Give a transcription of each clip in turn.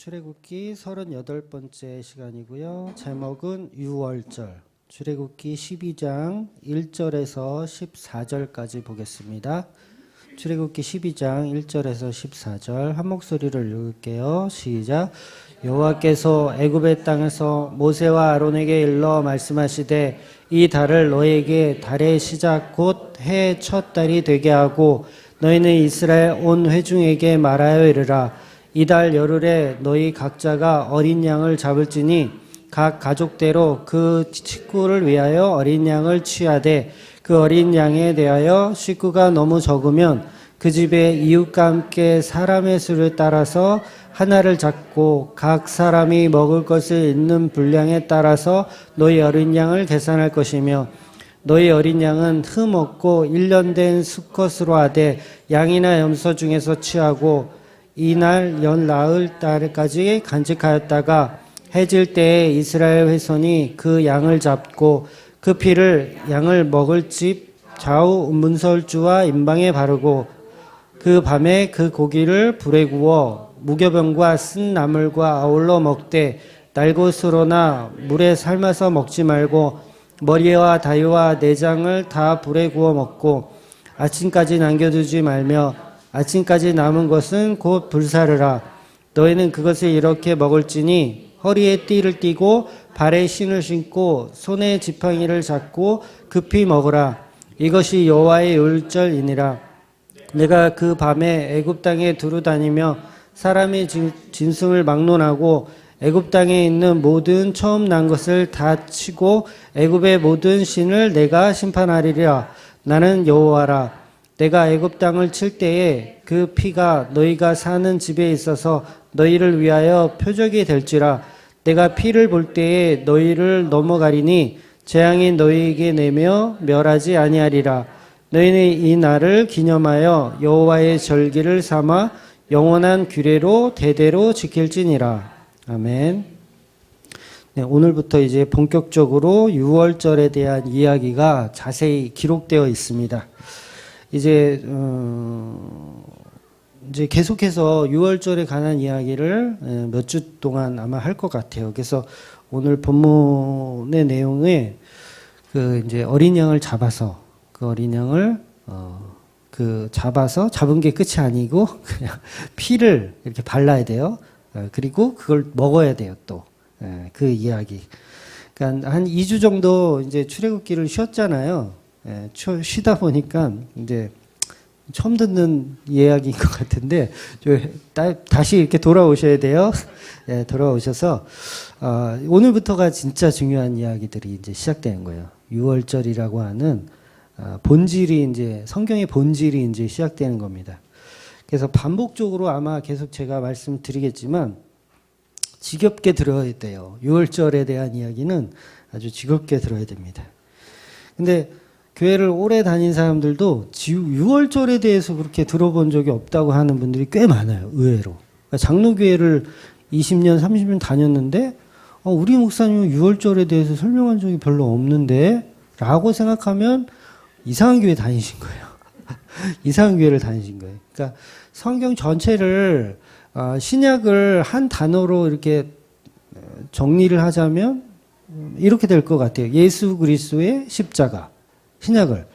출애굽기 38번째 시간이고요. 제목은 유월절. 출애굽기 12장 1절에서 14절까지 보겠습니다. 출애굽기 12장 1절에서 14절 한 목소리를 읽을게요. 시작. 여호와께서 애굽의 땅에서 모세와 아론에게 일러 말씀하시되 이 달을 너에게 달의 시작 곧 해의 첫 달이 되게 하고 너희는 이스라엘 온 회중에게 말하여 이르라. 이달 열흘에 너희 각자가 어린 양을 잡을지니 각 가족대로 그 식구를 위하여 어린 양을 취하되 그 어린 양에 대하여 식구가 너무 적으면 그 집의 이웃과 함께 사람의 수를 따라서 하나를 잡고 각 사람이 먹을 것을 있는 분량에 따라서 너희 어린 양을 계산할 것이며 너희 어린 양은 흠 없고 1년 된 수컷으로 하되 양이나 염소 중에서 취하고 이날 연 나흘 달까지 간직하였다가 해질 때에 이스라엘 회손이 그 양을 잡고 그 피를 양을 먹을 집 좌우 문설주와 임방에 바르고 그 밤에 그 고기를 불에 구워 무교병과 쓴 나물과 아울러 먹되 날것으로나 물에 삶아서 먹지 말고 머리와 다리와 내장을 다 불에 구워 먹고 아침까지 남겨두지 말며 아침까지 남은 것은 곧 불사르라. 너희는 그것을 이렇게 먹을지니 허리에 띠를 띠고 발에 신을 신고 손에 지팡이를 잡고 급히 먹으라. 이것이 여호와의 율절이니라. 내가 그 밤에 애굽 땅에 두루 다니며 사람의 짐승을 막론하고 애굽 땅에 있는 모든 처음 난 것을 다 치고 애굽의 모든 신을 내가 심판하리라. 나는 여호와라. 내가 애굽 땅을 칠 때에 그 피가 너희가 사는 집에 있어서 너희를 위하여 표적이 될지라. 내가 피를 볼 때에 너희를 넘어가리니 재앙이 너희에게 내며 멸하지 아니하리라. 너희는 이 날을 기념하여 여호와의 절기를 삼아 영원한 규례로 대대로 지킬지니라. 아멘. 네, 오늘부터 이제 본격적으로 유월절에 대한 이야기가 자세히 기록되어 있습니다. 이제 계속해서 유월절에 관한 이야기를 몇 주 동안 아마 할 것 같아요. 그래서 오늘 본문의 내용에 그 이제 어린 양을 잡아서 그 어린 양을 잡은 게 끝이 아니고 그냥 피를 이렇게 발라야 돼요. 그리고 그걸 먹어야 돼요. 또 그 이야기. 그러니까 한 2주 정도 이제 출애굽기를 쉬었잖아요. 쉬다 보니까 이제 처음 듣는 이야기인 것 같은데 다시 이렇게 돌아오셔야 돼요. 돌아오셔서 오늘부터가 진짜 중요한 이야기들이 이제 시작되는 거예요. 유월절이라고 하는 본질이 이제 성경의 본질이 이제 시작되는 겁니다. 그래서 반복적으로 아마 계속 제가 말씀드리겠지만 지겹게 들어야 돼요. 유월절에 대한 이야기는 아주 지겹게 들어야 됩니다. 근데 교회를 오래 다닌 사람들도 유월절에 대해서 그렇게 들어본 적이 없다고 하는 분들이 꽤 많아요. 의외로. 그러니까 장로교회를 20년, 30년 다녔는데 우리 목사님은 유월절에 대해서 설명한 적이 별로 없는데 라고 생각하면 이상한 교회 다니신 거예요. 이상한 교회를 다니신 거예요. 그러니까 성경 전체를 신약을 한 단어로 이렇게 정리를 하자면 이렇게 될 것 같아요. 예수 그리스도의 십자가. 신약을.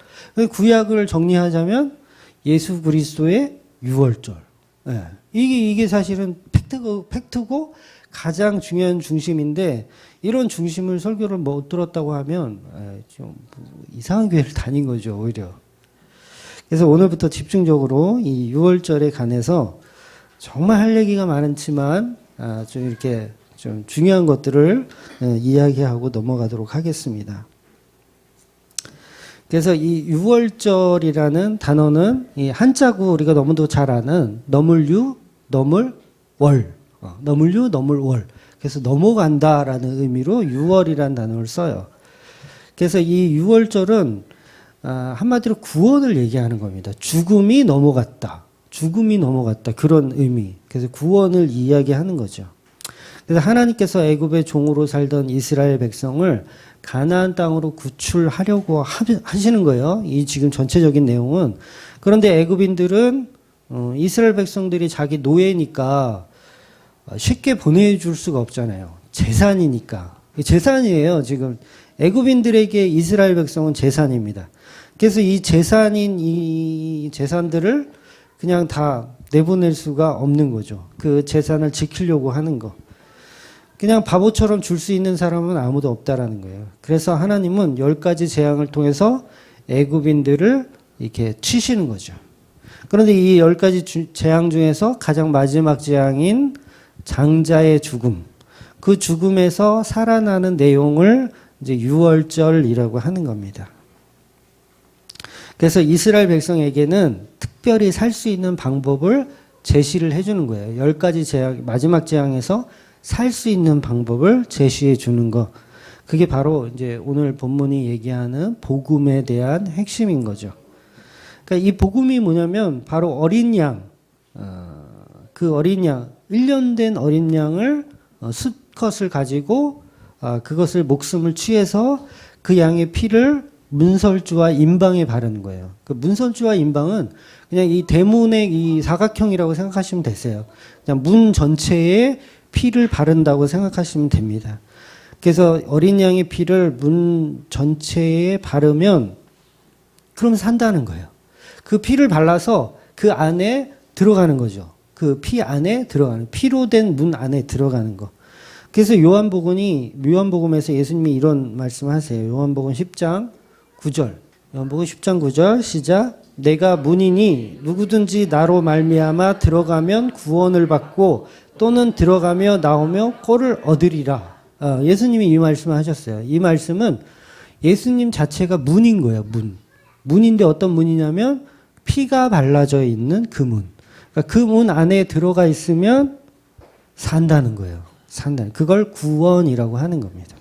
구약을 정리하자면 예수 그리스도의 유월절. 이게 사실은 팩트고 가장 중요한 중심인데 이런 중심을 설교를 못 들었다고 하면 좀 이상한 교회를 다닌 거죠, 오히려. 그래서 오늘부터 집중적으로 이 유월절에 관해서 정말 할 얘기가 많지만 좀 이렇게 좀 중요한 것들을 이야기하고 넘어가도록 하겠습니다. 그래서 이 유월절이라는 단어는 이 한자구 우리가 너무도 잘 아는 너물유, 너물월, 너물유, 너물월. 그래서 넘어간다라는 의미로 유월이라는 단어를 써요. 그래서 이 유월절은 한마디로 구원을 얘기하는 겁니다. 죽음이 넘어갔다. 그런 의미. 그래서 구원을 이야기하는 거죠. 그래서 하나님께서 애굽의 종으로 살던 이스라엘 백성을 가나안 땅으로 구출하려고 하시는 거예요. 이 지금 전체적인 내용은. 그런데 애굽인들은 이스라엘 백성들이 자기 노예니까 쉽게 보내줄 수가 없잖아요. 재산이니까. 재산이에요. 지금 애굽인들에게 이스라엘 백성은 재산입니다. 그래서 이 재산인 이 재산들을 그냥 다 내보낼 수가 없는 거죠. 그 재산을 지키려고 하는 거. 그냥 바보처럼 줄 수 있는 사람은 아무도 없다라는 거예요. 그래서 하나님은 10가지 재앙을 통해서 애굽인들을 이렇게 치시는 거죠. 그런데 이 10가지 재앙 중에서 가장 마지막 재앙인 장자의 죽음, 그 죽음에서 살아나는 내용을 이제 유월절이라고 하는 겁니다. 그래서 이스라엘 백성에게는 특별히 살 수 있는 방법을 제시를 해주는 거예요. 10가지 재앙, 마지막 재앙에서 살 수 있는 방법을 제시해 주는 거. 그게 바로 이제 오늘 본문이 얘기하는 복음에 대한 핵심인 거죠. 그러니까 이 복음이 뭐냐면 바로 어린 양, 그 어린 양, 1년 된 어린 양을 수컷을 가지고 그것을 목숨을 취해서 그 양의 피를 문설주와 인방에 바르는 거예요. 그 문설주와 인방은 그냥 이 대문의 이 사각형이라고 생각하시면 되세요. 그냥 문 전체에 피를 바른다고 생각하시면 됩니다. 그래서 어린 양의 피를 문 전체에 바르면 그럼 산다는 거예요. 그 피를 발라서 그 안에 들어가는 거죠. 그 피 안에 들어가는, 피로 된 문 안에 들어가는 거. 그래서 요한복음에서 예수님이 이런 말씀하세요. 요한복음 10장 9절. 요한복음 10장 9절 시작. 내가 문이니 누구든지 나로 말미암아 들어가면 구원을 받고 또는 들어가며 나오며 꼴을 얻으리라. 예수님이 이 말씀을 하셨어요. 이 말씀은 예수님 자체가 문인 거예요. 문. 문인데 어떤 문이냐면 피가 발라져 있는 그 문. 그러니까 그 문 안에 들어가 있으면 산다는 거예요. 산다. 그걸 구원이라고 하는 겁니다.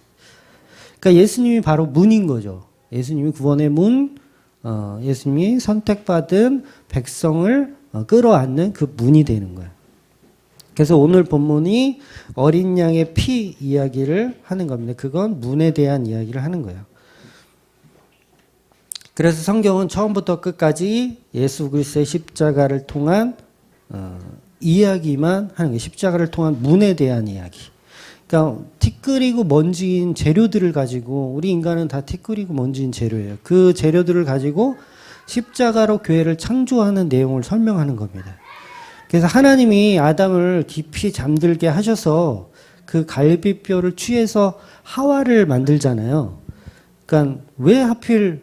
그러니까 예수님이 바로 문인 거죠. 예수님이 구원의 문, 예수님이 선택받은 백성을 끌어안는 그 문이 되는 거예요. 그래서 오늘 본문이 어린 양의 피 이야기를 하는 겁니다. 그건 문에 대한 이야기를 하는 거예요. 그래서 성경은 처음부터 끝까지 예수 그리스도의 십자가를 통한 이야기만 하는 거예요. 십자가를 통한 문에 대한 이야기. 그러니까 티끌이고 먼지인 재료들을 가지고, 우리 인간은 다 티끌이고 먼지인 재료예요. 그 재료들을 가지고 십자가로 교회를 창조하는 내용을 설명하는 겁니다. 그래서 하나님이 아담을 깊이 잠들게 하셔서 그 갈비뼈를 취해서 하와를 만들잖아요. 그러니까 왜 하필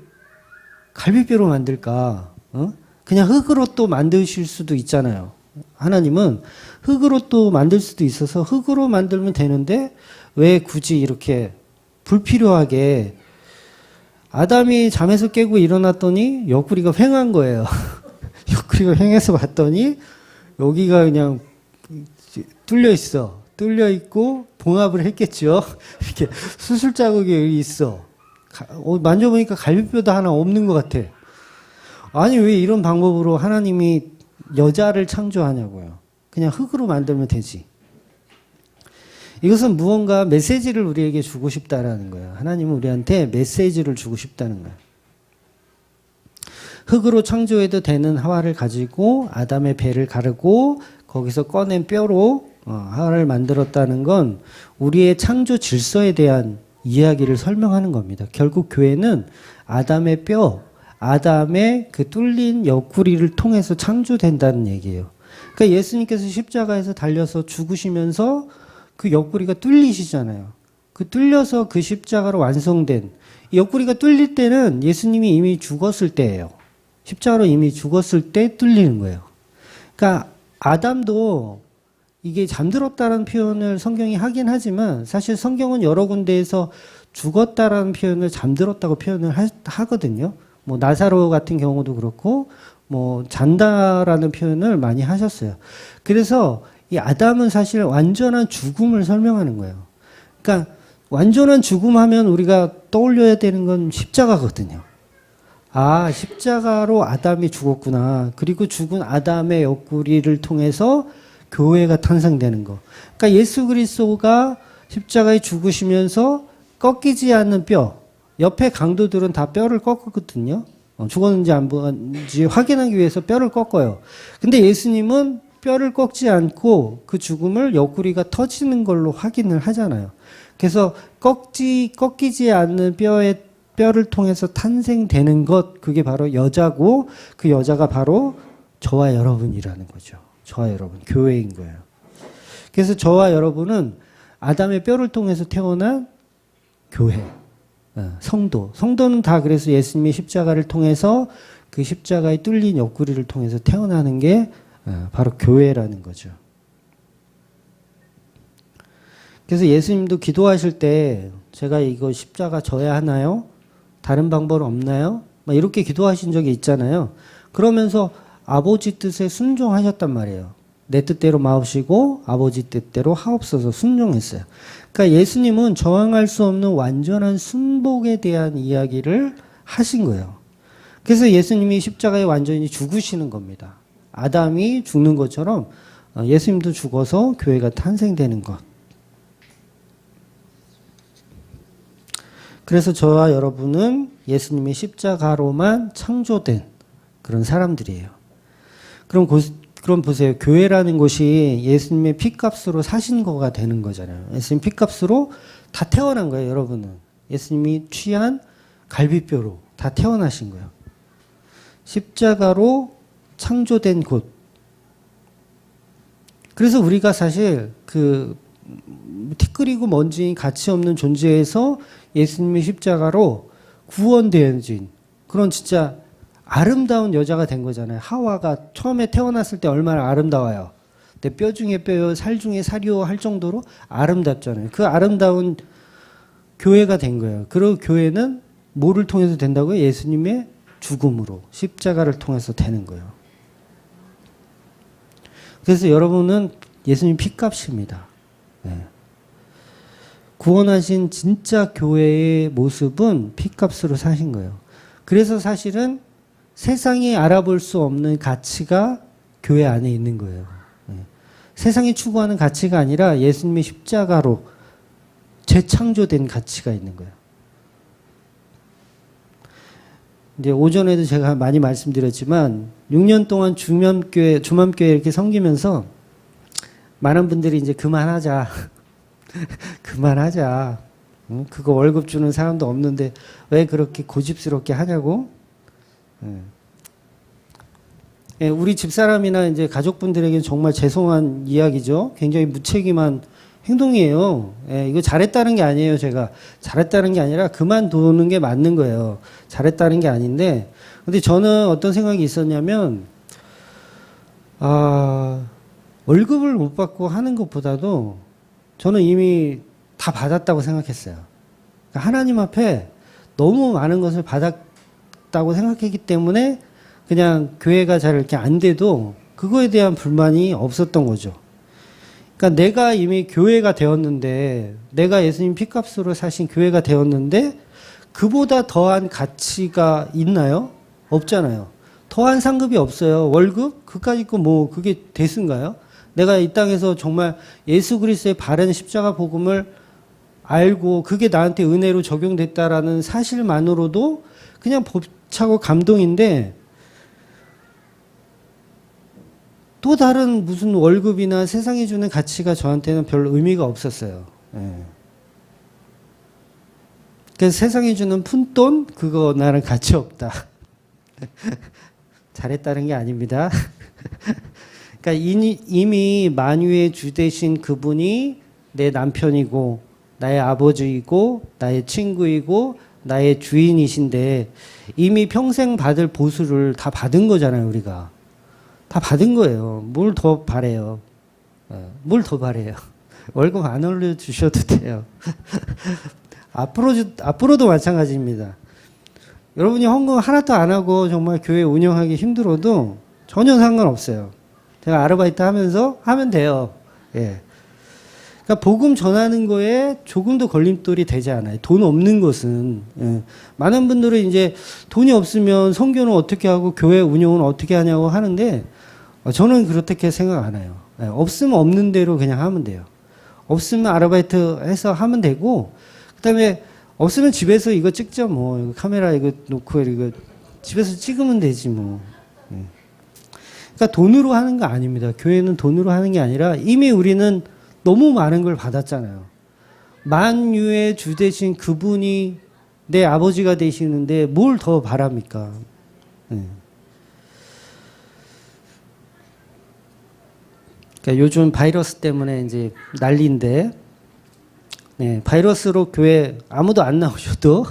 갈비뼈로 만들까? 그냥 흙으로 또 만드실 수도 있잖아요. 하나님은 흙으로 또 만들 수도 있어서 흙으로 만들면 되는데 왜 굳이 이렇게 불필요하게. 아담이 잠에서 깨고 일어났더니 옆구리가 휑한 거예요. 옆구리가 휑해서 봤더니 여기가 그냥 뚫려 있어. 뚫려 있고 봉합을 했겠죠. 이렇게 수술 자국이 있어. 만져보니까 갈비뼈도 하나 없는 것 같아. 아니 왜 이런 방법으로 하나님이 여자를 창조하냐고요. 그냥 흙으로 만들면 되지. 이것은 무언가 메시지를 우리에게 주고 싶다라는 거예요. 하나님은 우리한테 메시지를 주고 싶다는 거예요. 흙으로 창조해도 되는 하와를 가지고 아담의 배를 가르고 거기서 꺼낸 뼈로 하와를 만들었다는 건 우리의 창조 질서에 대한 이야기를 설명하는 겁니다. 결국 교회는 아담의 뼈, 아담의 그 뚫린 옆구리를 통해서 창조된다는 얘기예요. 그러니까 예수님께서 십자가에서 달려서 죽으시면서 그 옆구리가 뚫리시잖아요. 그 뚫려서 그 십자가로 완성된, 옆구리가 뚫릴 때는 예수님이 이미 죽었을 때예요. 십자가로 이미 죽었을 때 뚫리는 거예요. 그러니까 아담도 이게 잠들었다는 표현을 성경이 하긴 하지만 사실 성경은 여러 군데에서 죽었다라는 표현을 잠들었다고 표현을 하거든요. 뭐 나사로 같은 경우도 그렇고 뭐 잔다라는 표현을 많이 하셨어요. 그래서 이 아담은 사실 완전한 죽음을 설명하는 거예요. 그러니까 완전한 죽음 하면 우리가 떠올려야 되는 건 십자가거든요. 아, 십자가로 아담이 죽었구나. 그리고 죽은 아담의 옆구리를 통해서 교회가 탄생되는 거. 그러니까 예수 그리스도가 십자가에 죽으시면서 꺾이지 않는 뼈, 옆에 강도들은 다 뼈를 꺾었거든요. 죽었는지 안 죽었는지 확인하기 위해서 뼈를 꺾어요. 근데 예수님은 뼈를 꺾지 않고 그 죽음을 옆구리가 터지는 걸로 확인을 하잖아요. 그래서 꺾이지 않는 뼈를 통해서 탄생되는 것, 그게 바로 여자고, 그 여자가 바로 저와 여러분이라는 거죠. 저와 여러분, 교회인 거예요. 그래서 저와 여러분은 아담의 뼈를 통해서 태어난 교회, 성도는 다 그래서 예수님의 십자가를 통해서 그 십자가에 뚫린 옆구리를 통해서 태어나는 게 바로 교회라는 거죠. 그래서 예수님도 기도하실 때 제가 이거 십자가 져야 하나요? 다른 방법 없나요? 막 이렇게 기도하신 적이 있잖아요. 그러면서 아버지 뜻에 순종하셨단 말이에요. 내 뜻대로 마옵시고 아버지 뜻대로 하옵소서 순종했어요. 그러니까 예수님은 저항할 수 없는 완전한 순복에 대한 이야기를 하신 거예요. 그래서 예수님이 십자가에 완전히 죽으시는 겁니다. 아담이 죽는 것처럼 예수님도 죽어서 교회가 탄생되는 것. 그래서 저와 여러분은 예수님의 십자가로만 창조된 그런 사람들이에요. 그럼 보세요. 교회라는 곳이 예수님의 피값으로 사신 거가 되는 거잖아요. 예수님 피값으로 다 태어난 거예요, 여러분은. 예수님이 취한 갈비뼈로 다 태어나신 거예요. 십자가로 창조된 곳. 그래서 우리가 사실 티끌이고 먼지 가치 없는 존재에서 예수님의 십자가로 구원되어진 그런 진짜 아름다운 여자가 된 거잖아요. 하와가 처음에 태어났을 때 얼마나 아름다워요. 내 뼈 중에 뼈요, 살 중에 살이요 할 정도로 아름답잖아요. 그 아름다운 교회가 된 거예요. 그리고 교회는 뭐를 통해서 된다고요? 예수님의 죽음으로, 십자가를 통해서 되는 거예요. 그래서 여러분은 예수님 피값입니다. 네. 구원하신 진짜 교회의 모습은 피값으로 사신 거예요. 그래서 사실은 세상이 알아볼 수 없는 가치가 교회 안에 있는 거예요. 네. 세상이 추구하는 가치가 아니라 예수님의 십자가로 재창조된 가치가 있는 거예요. 이제 오전에도 제가 많이 말씀드렸지만 6년 동안 주맘교회 이렇게 섬기면서 많은 분들이 이제 그만하자. 그만하자. 그거 월급 주는 사람도 없는데 왜 그렇게 고집스럽게 하냐고. 우리 집사람이나 이제 가족분들에게는 정말 죄송한 이야기죠. 굉장히 무책임한 행동이에요. 이거 잘했다는 게 아니에요. 제가 잘했다는 게 아니라 그만두는 게 맞는 거예요. 잘했다는 게 아닌데, 근데 저는 어떤 생각이 있었냐면, 월급을 못 받고 하는 것보다도 저는 이미 다 받았다고 생각했어요. 그러니까 하나님 앞에 너무 많은 것을 받았다고 생각했기 때문에 그냥 교회가 잘 이렇게 안 돼도 그거에 대한 불만이 없었던 거죠. 그러니까 내가 이미 교회가 되었는데, 내가 예수님 피값으로 사신 교회가 되었는데 그보다 더한 가치가 있나요? 없잖아요. 더한 상급이 없어요. 월급? 그까짓 거 뭐 그게 대수인가요? 내가 이 땅에서 정말 예수 그리스도의 바른 십자가 복음을 알고 그게 나한테 은혜로 적용됐다라는 사실만으로도 그냥 벅차고 감동인데, 또 다른 무슨 월급이나 세상이 주는 가치가 저한테는 별 의미가 없었어요. 그래서 세상이 주는 푼돈 그거 나는 가치 없다. 잘했다는 게 아닙니다. 그러니까 이미 만유의 주 되신 그분이 내 남편이고 나의 아버지이고 나의 친구이고 나의 주인이신데 이미 평생 받을 보수를 다 받은 거잖아요. 우리가 다 받은 거예요. 뭘 더 바래요? 뭘 더 바래요? 월급 안 올려주셔도 돼요. 앞으로도 마찬가지입니다. 여러분이 헌금 하나도 안 하고 정말 교회 운영하기 힘들어도 전혀 상관없어요. 제가 아르바이트 하면서 하면 돼요. 예. 그러니까 복음 전하는 거에 조금도 걸림돌이 되지 않아요. 돈 없는 것은. 예. 많은 분들은 이제 돈이 없으면 선교는 어떻게 하고 교회 운영은 어떻게 하냐고 하는데 저는 그렇게 생각 안 해요. 예. 없으면 없는 대로 그냥 하면 돼요. 없으면 아르바이트 해서 하면 되고, 그다음에 없으면 집에서 이거 찍죠 뭐. 카메라 이거 놓고 이거 집에서 찍으면 되지 뭐. 예. 그러니까 돈으로 하는 거 아닙니다. 교회는 돈으로 하는 게 아니라 이미 우리는 너무 많은 걸 받았잖아요. 만유의 주 되신 그분이 내 아버지가 되시는데 뭘 더 바랍니까? 네. 그러니까 요즘 바이러스 때문에 이제 난리인데, 네, 바이러스로 교회 아무도 안 나오셔도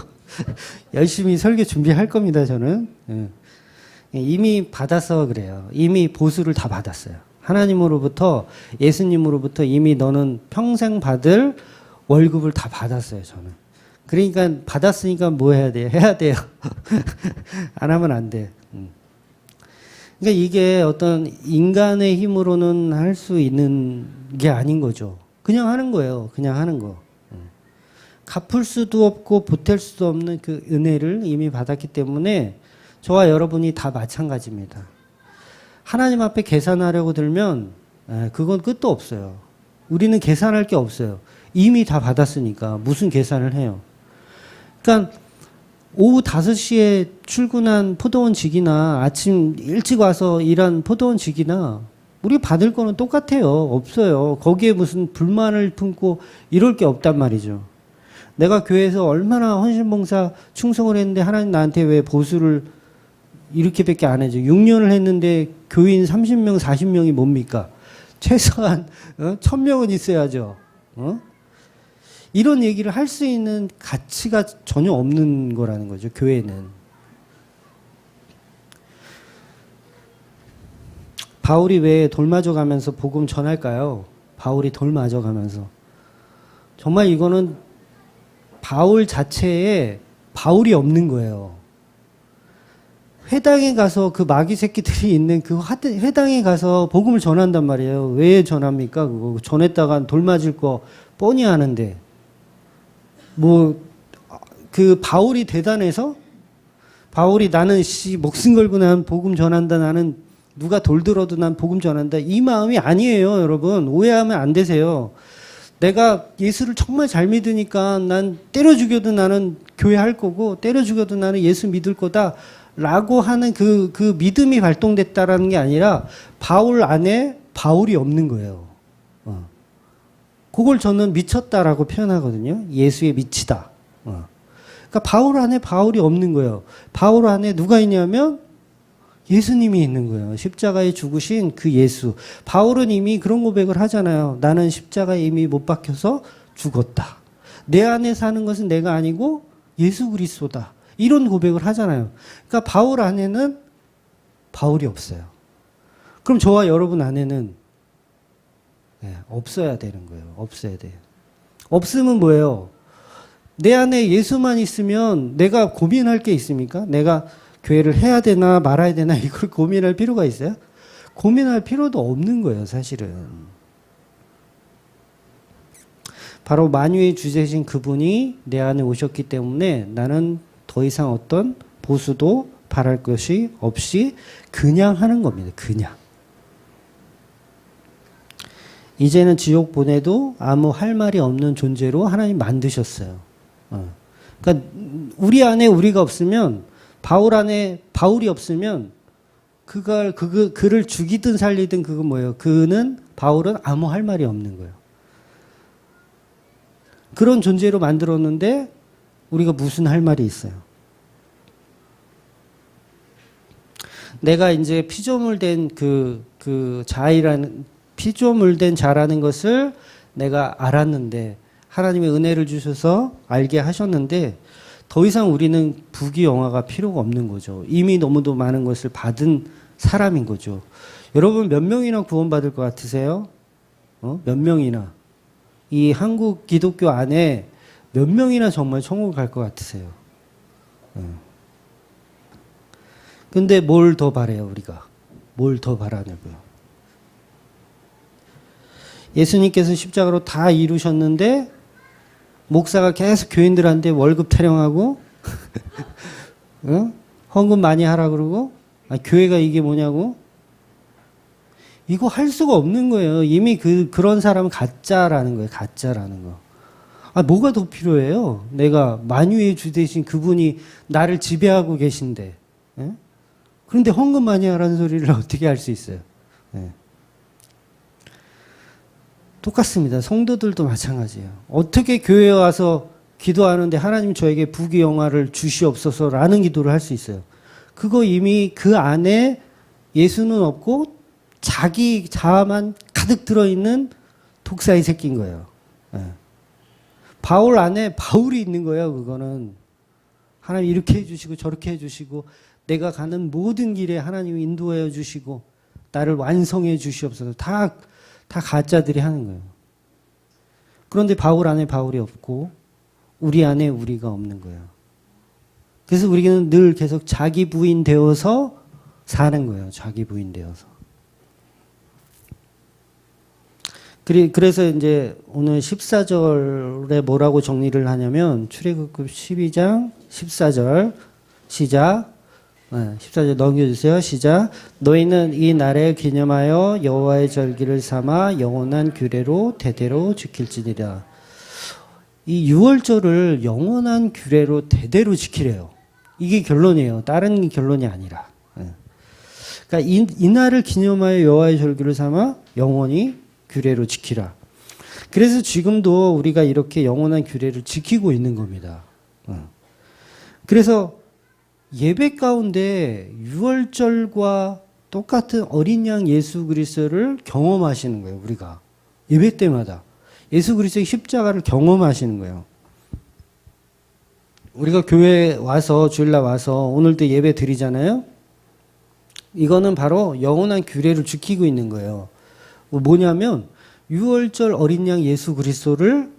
열심히 설교 준비할 겁니다, 저는. 네. 이미 받아서 그래요. 이미 보수를 다 받았어요. 하나님으로부터, 예수님으로부터 이미 너는 평생 받을 월급을 다 받았어요, 저는. 그러니까 받았으니까 뭐 해야 돼요? 해야 돼요. 안 하면 안 돼. 그러니까 이게 어떤 인간의 힘으로는 할 수 있는 게 아닌 거죠. 그냥 하는 거예요. 그냥 하는 거. 갚을 수도 없고 보탤 수도 없는 그 은혜를 이미 받았기 때문에 저와 여러분이 다 마찬가지입니다. 하나님 앞에 계산하려고 들면 그건 끝도 없어요. 우리는 계산할 게 없어요. 이미 다 받았으니까 무슨 계산을 해요. 그러니까 오후 5시에 출근한 포도원직이나 아침 일찍 와서 일한 포도원직이나 우리 받을 거는 똑같아요. 없어요. 거기에 무슨 불만을 품고 이럴 게 없단 말이죠. 내가 교회에서 얼마나 헌신봉사 충성을 했는데 하나님 나한테 왜 보수를 이렇게밖에 안 해줘. 6년을 했는데 교인 30명, 40명이 뭡니까? 최소한 1000명은 있어야죠. 이런 얘기를 할 수 있는 가치가 전혀 없는 거라는 거죠. 교회는. 바울이 왜 돌 맞아 가면서 복음 전할까요? 바울이 돌 맞아 가면서. 정말 이거는 바울 자체에 바울이 없는 거예요. 회당에 가서 그 마귀 새끼들이 있는 그 회당에 가서 복음을 전한단 말이에요. 왜 전합니까? 그거 전했다가 돌 맞을 거 뻔히 아는데. 그 바울이 대단해서 바울이 나는 목숨 걸고 난 복음 전한다. 나는 누가 돌 들어도 난 복음 전한다. 이 마음이 아니에요, 여러분. 오해하면 안 되세요. 내가 예수를 정말 잘 믿으니까 난 때려 죽여도 나는 교회 할 거고 때려 죽여도 나는 예수 믿을 거다. 라고 하는 그 믿음이 발동됐다라는 게 아니라 바울 안에 바울이 없는 거예요. 그걸 저는 미쳤다라고 표현하거든요. 예수에 미치다. 그러니까 바울 안에 바울이 없는 거예요. 바울 안에 누가 있냐면 예수님이 있는 거예요. 십자가에 죽으신 그 예수. 바울은 이미 그런 고백을 하잖아요. 나는 십자가에 이미 못 박혀서 죽었다. 내 안에 사는 것은 내가 아니고 예수 그리스도다. 이런 고백을 하잖아요. 그러니까 바울 안에는 바울이 없어요. 그럼 저와 여러분 안에는 없어야 되는 거예요. 없어야 돼요. 없으면 뭐예요? 내 안에 예수만 있으면 내가 고민할 게 있습니까? 내가 교회를 해야 되나 말아야 되나 이걸 고민할 필요가 있어요? 고민할 필요도 없는 거예요, 사실은. 바로 만유의 주제신 그분이 내 안에 오셨기 때문에 나는 더 이상 어떤 보수도 바랄 것이 없이 그냥 하는 겁니다. 그냥. 이제는 지옥 보내도 아무 할 말이 없는 존재로 하나님 만드셨어요. 그러니까 우리 안에 우리가 없으면 바울 안에 바울이 없으면 그를 죽이든 살리든 그거 뭐예요? 바울은 아무 할 말이 없는 거예요. 그런 존재로 만들었는데 우리가 무슨 할 말이 있어요? 내가 이제 피조물 된 피조물 된 자라는 것을 내가 알았는데 하나님의 은혜를 주셔서 알게 하셨는데 더 이상 우리는 부귀영화가 필요가 없는 거죠. 이미 너무도 많은 것을 받은 사람인 거죠. 여러분 몇 명이나 구원받을 것 같으세요? 몇 명이나? 이 한국 기독교 안에 몇 명이나 정말 천국 갈 것 같으세요? 근데 뭘 더 바래요, 우리가? 뭘 더 바라냐고요? 예수님께서 십자가로 다 이루셨는데 목사가 계속 교인들한테 월급 타령하고 헌금 많이 하라 그러고 교회가 이게 뭐냐고? 이거 할 수가 없는 거예요. 이미 그런 사람은 가짜라는 거예요. 가짜라는 거. 뭐가 더 필요해요? 내가 만유의 주 대신 그분이 나를 지배하고 계신데. 그런데 헌금 많이 하라는 소리를 어떻게 할 수 있어요? 네. 똑같습니다. 성도들도 마찬가지예요. 어떻게 교회에 와서 기도하는데 하나님 저에게 부귀영화를 주시옵소서라는 기도를 할 수 있어요. 그거 이미 그 안에 예수는 없고 자기 자아만 가득 들어있는 독사의 새끼인 거예요. 네. 바울 안에 바울이 있는 거예요. 그거는 하나님 이렇게 해주시고 저렇게 해주시고 내가 가는 모든 길에 하나님이 인도하여 주시고 나를 완성해 주시옵소서. 다 가짜들이 하는 거예요. 그런데 바울 안에 바울이 없고 우리 안에 우리가 없는 거예요. 그래서 우리는 늘 계속 자기 부인 되어서 사는 거예요. 자기 부인 되어서. 그래서 이제 오늘 14절에 뭐라고 정리를 하냐면 출애굽기 12장 14절 시작. 14절 넘겨주세요. 시작. 너희는 이 날에 기념하여 여호와의 절기를 삼아 영원한 규례로 대대로 지킬지니라. 이 유월절을 영원한 규례로 대대로 지키래요. 이게 결론이에요. 다른 결론이 아니라. 그러니까 이 날을 기념하여 여호와의 절기를 삼아 영원히 규례로 지키라. 그래서 지금도 우리가 이렇게 영원한 규례를 지키고 있는 겁니다. 그래서 예배 가운데 유월절과 똑같은 어린 양 예수 그리스도를 경험하시는 거예요. 우리가 예배 때마다 예수 그리스도의 십자가를 경험하시는 거예요. 우리가 교회에 와서 주일날 와서 오늘도 예배 드리잖아요. 이거는 바로 영원한 규례를 지키고 있는 거예요. 뭐냐면 유월절 어린 양 예수 그리스도를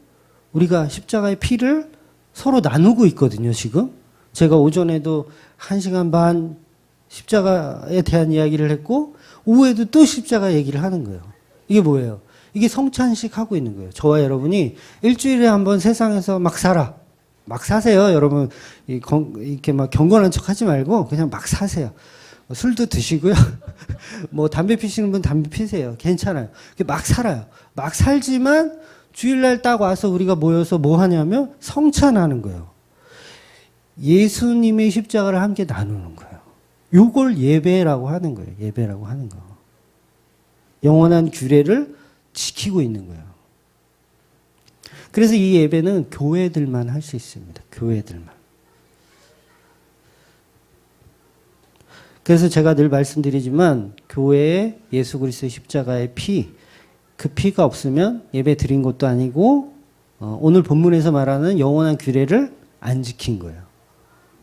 우리가 십자가의 피를 서로 나누고 있거든요. 지금 제가 오전에도 1시간 반 십자가에 대한 이야기를 했고 오후에도 또 십자가 얘기를 하는 거예요. 이게 뭐예요? 이게 성찬식 하고 있는 거예요. 저와 여러분이 일주일에 한번 세상에서 막 살아. 막 사세요. 여러분 이렇게 막 경건한 척 하지 말고 그냥 막 사세요. 술도 드시고요. 뭐 담배 피시는 분 담배 피세요. 괜찮아요. 막 살아요. 막 살지만 주일날 딱 와서 우리가 모여서 뭐 하냐면 성찬하는 거예요. 예수님의 십자가를 함께 나누는 거예요. 요걸 예배라고 하는 거예요. 예배라고 하는 거. 영원한 규례를 지키고 있는 거예요. 그래서 이 예배는 교회들만 할 수 있습니다. 교회들만. 그래서 제가 늘 말씀드리지만 교회에 예수 그리스도의 십자가의 피, 그 피가 없으면 예배 드린 것도 아니고 오늘 본문에서 말하는 영원한 규례를 안 지킨 거예요.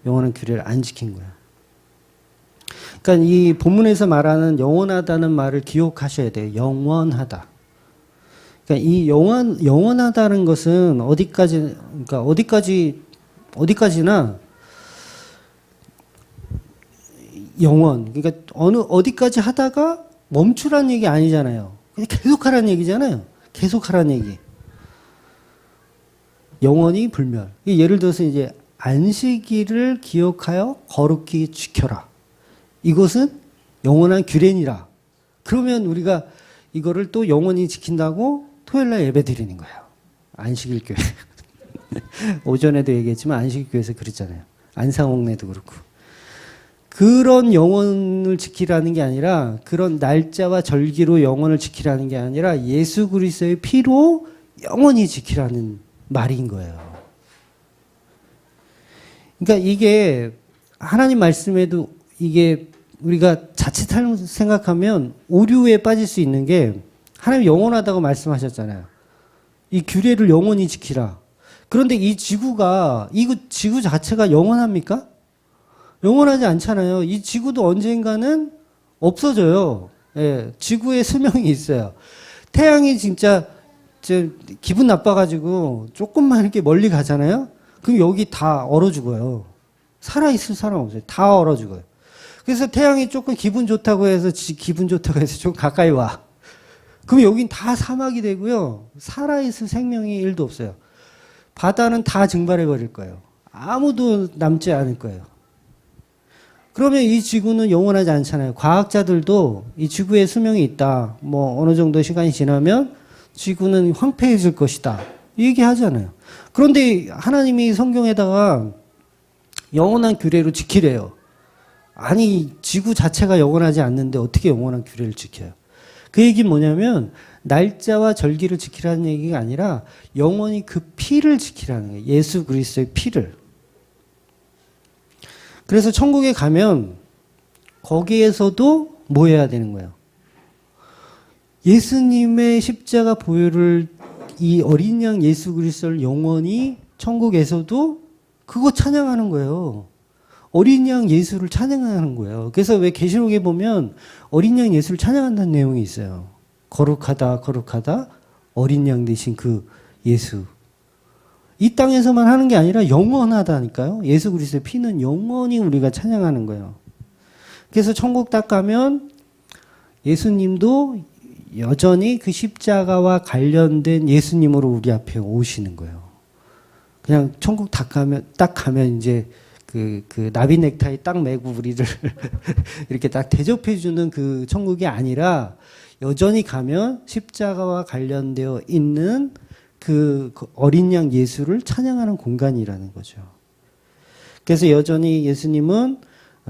영원한 규례를 안 지킨 거예요. 그러니까 이 본문에서 말하는 영원하다는 말을 기억하셔야 돼요. 영원하다. 그러니까 이 영원하다는 것은 어디까지나 영원. 그러니까 어디까지 하다가 멈추라는 얘기 아니잖아요. 그냥 계속 하라는 얘기잖아요. 계속 하라는 얘기. 영원히 불멸. 예를 들어서 이제 안식일을 기억하여 거룩히 지켜라. 이것은 영원한 규례니라. 그러면 우리가 이거를 또 영원히 지킨다고 토요일날 예배 드리는 거예요. 안식일 교회. 오전에도 얘기했지만 안식일 교회에서 그랬잖아요. 안상홍네도 그렇고. 그런 영혼을 지키라는 게 아니라 그런 날짜와 절기로 영혼을 지키라는 게 아니라 예수 그리스도의 피로 영원히 지키라는 말인 거예요. 그러니까 이게 하나님 말씀에도 이게 우리가 자칫 생각하면 오류에 빠질 수 있는 게 하나님 영원하다고 말씀하셨잖아요. 이 규례를 영원히 지키라. 그런데 이 지구 자체가 영원합니까? 영원하지 않잖아요. 이 지구도 언젠가는 없어져요. 예, 지구의 수명이 있어요. 태양이 진짜 기분 나빠가지고 조금만 이렇게 멀리 가잖아요. 그럼 여기 다 얼어 죽어요. 살아있을 사람 없어요. 다 얼어 죽어요. 그래서 태양이 조금 기분 좋다고 해서 좀 가까이 와. 그럼 여긴 다 사막이 되고요. 살아있을 생명이 1도 없어요. 바다는 다 증발해버릴 거예요. 아무도 남지 않을 거예요. 그러면 이 지구는 영원하지 않잖아요. 과학자들도 이 지구에 수명이 있다. 뭐 어느 정도 시간이 지나면 지구는 황폐해질 것이다. 얘기하잖아요. 그런데 하나님이 성경에다가 영원한 규례로 지키래요. 아니 지구 자체가 영원하지 않는데 어떻게 영원한 규례를 지켜요? 그 얘기는 뭐냐면 날짜와 절기를 지키라는 얘기가 아니라 영원히 그 피를 지키라는 거예요. 예수 그리스도의 피를. 그래서 천국에 가면 거기에서도 뭐 해야 되는 거예요? 예수님의 십자가 보혈을, 이 어린 양 예수 그리스도를 영원히 천국에서도 그거 찬양하는 거예요. 어린 양 예수를 찬양하는 거예요. 그래서 왜 계시록에 보면 어린 양 예수를 찬양한다는 내용이 있어요. 거룩하다 거룩하다 어린 양 되신 그 예수. 이 땅에서만 하는 게 아니라 영원하다니까요. 예수 그리스도의 피는 영원히 우리가 찬양하는 거예요. 그래서 천국 딱 가면 예수님도 여전히 그 십자가와 관련된 예수님으로 우리 앞에 오시는 거예요. 그냥 천국 딱 가면 이제 그 나비 넥타이 딱 매고 우리를 이렇게 딱 대접해주는 그 천국이 아니라 여전히 가면 십자가와 관련되어 있는 그 어린 양 예수를 찬양하는 공간이라는 거죠. 그래서 여전히 예수님은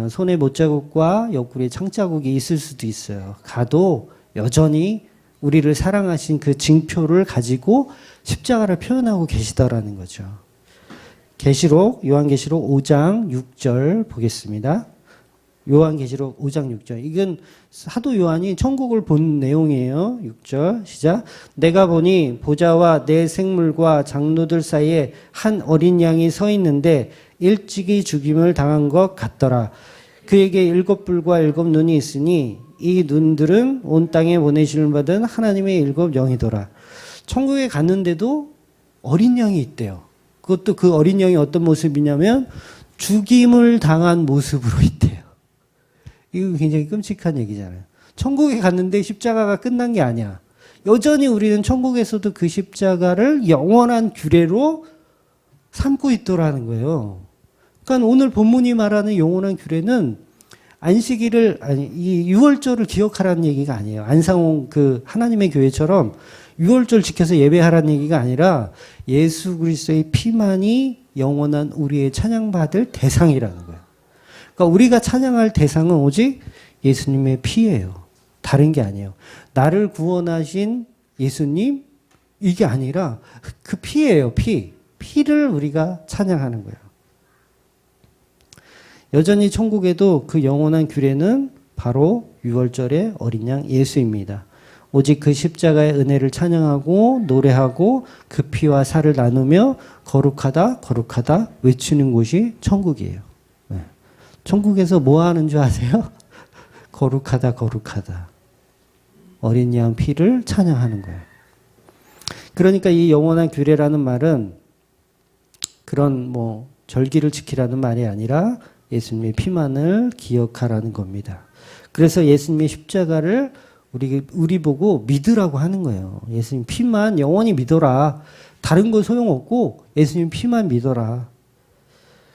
손에 못자국과 옆구리에 창자국이 있을 수도 있어요. 가도 여전히 우리를 사랑하신 그 징표를 가지고 십자가를 표현하고 계시다라는 거죠. 계시록, 요한계시록 5장 6절 보겠습니다. 요한계시록 5장 6절. 이건 사도 요한이 천국을 본 내용이에요. 6절 시작. 내가 보니 보좌와 내 생물과 장로들 사이에 한 어린 양이 서 있는데 일찍이 죽임을 당한 것 같더라. 그에게 7 뿔과 7 눈이 있으니 이 눈들은 온 땅에 보내심을 받은 하나님의 7 영이더라. 천국에 갔는데도 어린 양이 있대요. 그것도 그 어린 양이 어떤 모습이냐면 죽임을 당한 모습으로 있대요. 이거 굉장히 끔찍한 얘기잖아요. 천국에 갔는데 십자가가 끝난 게 아니야. 여전히 우리는 천국에서도 그 십자가를 영원한 규례로 삼고 있더라는 거예요. 그러니까 오늘 본문이 말하는 영원한 규례는 안식일을, 이 유월절을 기억하라는 얘기가 아니에요. 안상홍 그 하나님의 교회처럼 유월절 지켜서 예배하라는 얘기가 아니라 예수 그리스도의 피만이 영원한 우리의 찬양받을 대상이라는 거예요. 그러니까 우리가 찬양할 대상은 오직 예수님의 피예요. 다른 게 아니에요. 나를 구원하신 예수님, 이게 아니라 그 피예요. 피를 우리가 찬양하는 거예요. 여전히 천국에도 그 영원한 규례는 바로 유월절의 어린 양 예수입니다. 오직 그 십자가의 은혜를 찬양하고 노래하고 그 피와 살을 나누며 거룩하다 거룩하다 외치는 곳이 천국이에요. 네. 천국에서 뭐 하는 줄 아세요? 거룩하다 거룩하다 어린 양 피를 찬양하는 거예요. 그러니까 이 영원한 규례라는 말은 그런 뭐 절기를 지키라는 말이 아니라 예수님의 피만을 기억하라는 겁니다. 그래서 예수님의 십자가를 우리 보고 믿으라고 하는 거예요. 예수님 피만 영원히 믿어라. 다른 거 소용없고 예수님 피만 믿어라.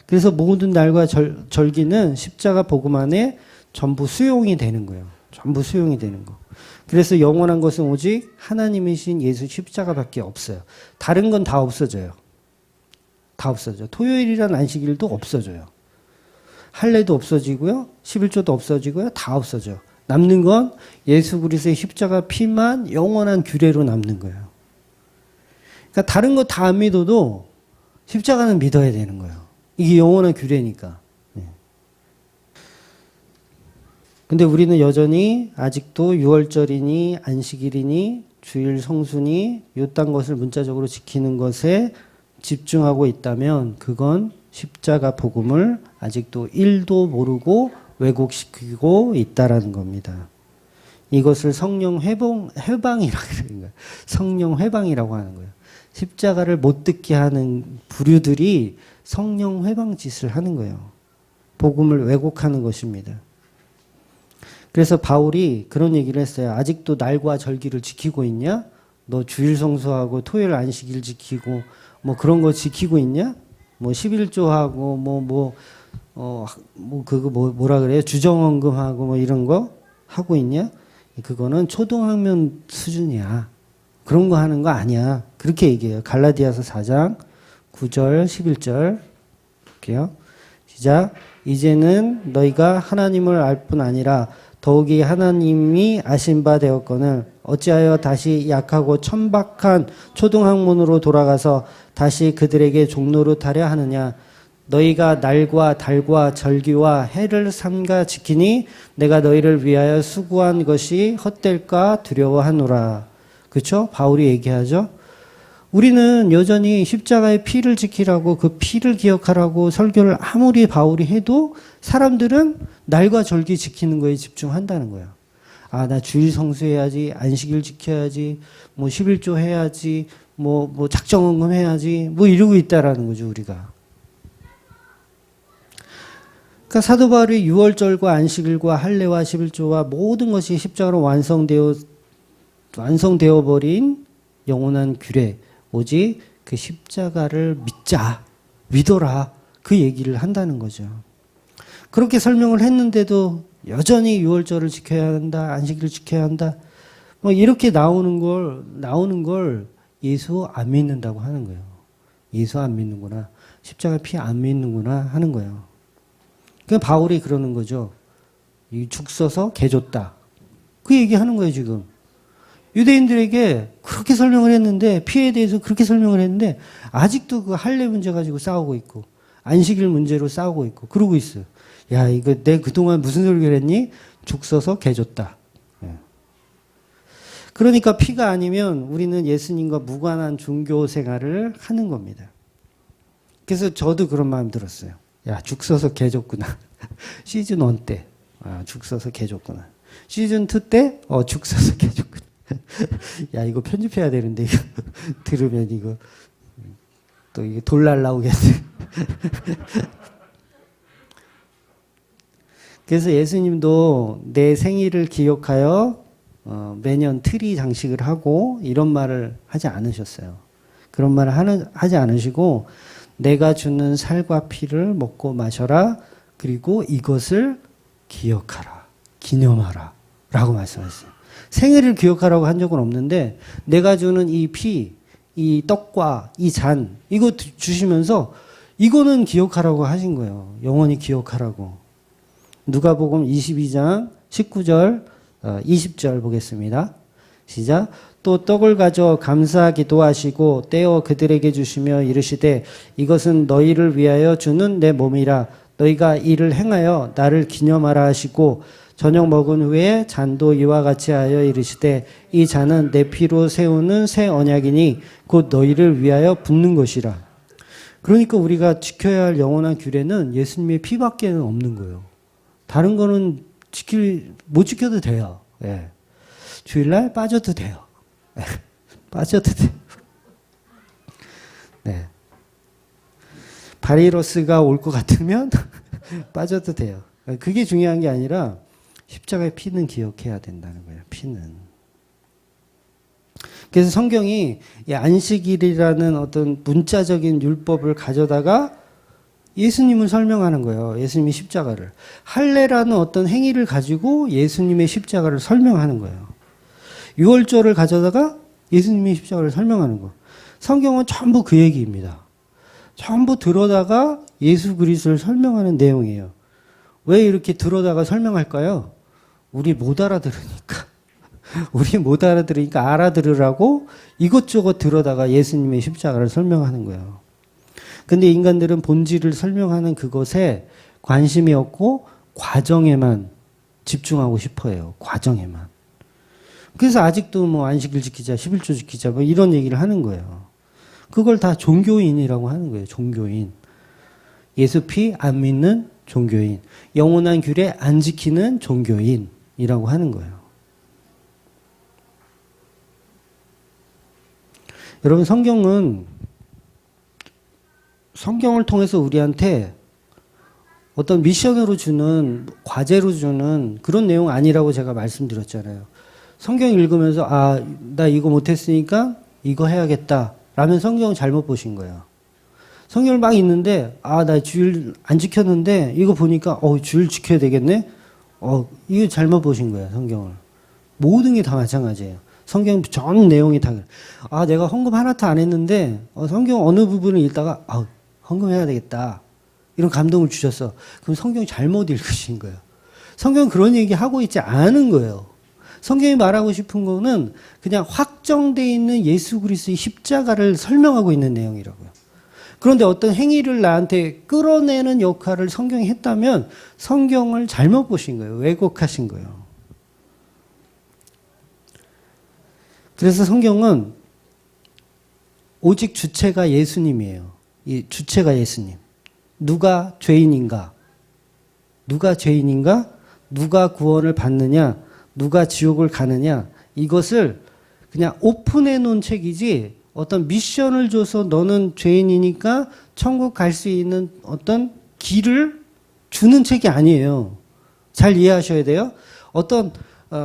그래서 모든 날과 절기는 십자가 복음 안에 전부 수용이 되는 거예요. 전부 수용이 되는 거. 그래서 영원한 것은 오직 하나님이신 예수 십자가밖에 없어요. 다른 건 다 없어져요. 다 없어져. 토요일이란 안식일도 없어져요. 할례도 없어지고요. 11조도 없어지고요. 다 없어져. 남는 건 예수 그리스도의 십자가 피만 영원한 규례로 남는 거예요. 그러니까 다른 거 다 안 믿어도 십자가는 믿어야 되는 거예요. 이게 영원한 규례니까. 근데 우리는 여전히 아직도 유월절이니 안식일이니 주일 성수니 요딴 것을 문자적으로 지키는 것에 집중하고 있다면 그건 십자가 복음을 아직도 1도 모르고 왜곡시키고 있다라는 겁니다. 이것을 성령 회방이라고 하는 거예요. 성령 회방이라고 하는 거예요. 십자가를 못 듣게 하는 부류들이 성령 회방 짓을 하는 거예요. 복음을 왜곡하는 것입니다. 그래서 바울이 그런 얘기를 했어요. 아직도 날과 절기를 지키고 있냐? 너 주일 성수하고 토요일 안식일 지키고 뭐 그런 거 지키고 있냐? 뭐 11조하고 뭐라 그래요? 주정헌금하고 뭐 이런 거 하고 있냐? 그거는 초등학년 수준이야. 그런 거 하는 거 아니야. 그렇게 얘기해요. 갈라디아서 4장 9절 11절 볼게요. 시작. 이제는 너희가 하나님을 알 뿐 아니라 더욱이 하나님이 아신 바 되었거늘 어찌하여 다시 약하고 천박한 초등학문으로 돌아가서 다시 그들에게 종노릇하려 하느냐. 너희가 날과 달과 절기와 해를 삼가 지키니 내가 너희를 위하여 수고한 것이 헛될까 두려워하노라. 그렇죠? 바울이 얘기하죠. 우리는 여전히 십자가의 피를 지키라고 그 피를 기억하라고 설교를 아무리 바울이 해도 사람들은 날과 절기 지키는 거에 집중한다는 거예요. 아, 나 주일 성수해야지, 안식일 지켜야지, 뭐 11조 해야지, 뭐 작정헌금 해야지, 뭐 이러고 있다라는 거죠, 우리가. 그러니까 사도 바울이 6월절과 안식일과 할례와 11조와 모든 것이 십자가로 완성되어 버린 영원한 규례, 오직 그 십자가를 믿어라, 그 얘기를 한다는 거죠. 그렇게 설명을 했는데도 여전히 6월절을 지켜야 한다, 안식일을 지켜야 한다, 뭐 이렇게 나오는 걸 예수 안 믿는다고 하는 거예요. 예수 안 믿는구나, 십자가 피 안 믿는구나 하는 거예요. 그 바울이 그러는 거죠. 이 죽 써서 개 줬다, 그 얘기하는 거예요 지금. 유대인들에게 그렇게 설명을 했는데, 피에 대해서 그렇게 설명을 했는데 아직도 그 할례 문제 가지고 싸우고 있고 안식일 문제로 싸우고 있고 그러고 있어요. 야, 이거 내 그동안 무슨 설교를 했니? 죽 써서 개 줬다. 그러니까 피가 아니면 우리는 예수님과 무관한 종교 생활을 하는 겁니다. 그래서 저도 그런 마음 들었어요. 야, 죽 써서 개 줬구나. 시즌 1 때 죽 써서 개 줬구나. 시즌 2 때 죽 써서 개 줬구나. 야, 이거 편집해야 되는데 이거 들으면 이거 또 이게 돌 날라오겠네. 그래서 예수님도 내 생일을 기억하여 매년 트리 장식을 하고 이런 말을 하지 않으셨어요. 그런 말을 하지 않으시고 내가 주는 살과 피를 먹고 마셔라. 그리고 이것을 기억하라. 기념하라. 라고 말씀하셨어요. 생일을 기억하라고 한 적은 없는데 내가 주는 이 피, 이 떡과 이 잔, 이거 주시면서 이거는 기억하라고 하신 거예요. 영원히 기억하라고. 누가복음 22장 19절 20절 보겠습니다. 시작. 또 떡을 가져 감사 기도하시고 떼어 그들에게 주시며 이르시되 이것은 너희를 위하여 주는 내 몸이라. 너희가 이를 행하여 나를 기념하라 하시고 저녁 먹은 후에 잔도 이와 같이 하여 이르시되 이 잔은 내 피로 세우는 새 언약이니 곧 너희를 위하여 붓는 것이라. 그러니까 우리가 지켜야 할 영원한 규례는 예수님의 피밖에는 없는 거예요. 다른 거는 못 지켜도 돼요. 예. 주일날 빠져도 돼요. 빠져도 돼요. 네. 바이러스가 올 것 같으면 빠져도 돼요. 그게 중요한 게 아니라 십자가의 피는 기억해야 된다는 거예요. 피는. 그래서 성경이 이 안식일이라는 어떤 문자적인 율법을 가져다가 예수님을 설명하는 거예요. 예수님의 십자가를. 할례라는 어떤 행위를 가지고 예수님의 십자가를 설명하는 거예요. 유월절을 가져다가 예수님의 십자가를 설명하는 거. 성경은 전부 그 얘기입니다. 전부 들어다가 예수 그리스도를 설명하는 내용이에요. 왜 이렇게 들어다가 설명할까요? 우리 못 알아들으니까. 우리 못 알아들으니까 알아들으라고 이것저것 들어다가 예수님의 십자가를 설명하는 거예요. 근데 인간들은 본질을 설명하는 그것에 관심이 없고 과정에만 집중하고 싶어 해요. 과정에만. 그래서 아직도 뭐 안식일 지키자, 11조 지키자 뭐 이런 얘기를 하는 거예요. 그걸 다 종교인이라고 하는 거예요. 종교인. 예수 피 안 믿는 종교인. 영원한 규례 안 지키는 종교인이라고 하는 거예요. 여러분, 성경을 통해서 우리한테 어떤 미션으로 주는, 과제로 주는 그런 내용 아니라고 제가 말씀드렸잖아요. 성경 읽으면서 나 이거 못했으니까 이거 해야겠다 라면 성경을 잘못 보신 거예요. 성경을 막 읽는데 나 주일 안 지켰는데 이거 보니까 주일 지켜야 되겠네? 이거 잘못 보신 거예요. 성경을. 모든 게 다 마찬가지예요. 성경 전 내용이 다 내가 헌금 하나도 안 했는데 성경 어느 부분을 읽다가 헌금해야 되겠다. 이런 감동을 주셨어. 그럼 성경 잘못 읽으신 거예요. 성경은 그런 얘기 하고 있지 않은 거예요. 성경이 말하고 싶은 거는 그냥 확정되어 있는 예수 그리스도의 십자가를 설명하고 있는 내용이라고요. 그런데 어떤 행위를 나한테 끌어내는 역할을 성경이 했다면 성경을 잘못 보신 거예요. 왜곡하신 거예요. 그래서 성경은 오직 주체가 예수님이에요. 이 주체가 예수님. 누가 죄인인가? 누가 죄인인가? 누가 구원을 받느냐? 누가 지옥을 가느냐? 이것을 그냥 오픈해 놓은 책이지 어떤 미션을 줘서 너는 죄인이니까 천국 갈 수 있는 어떤 길을 주는 책이 아니에요. 잘 이해하셔야 돼요.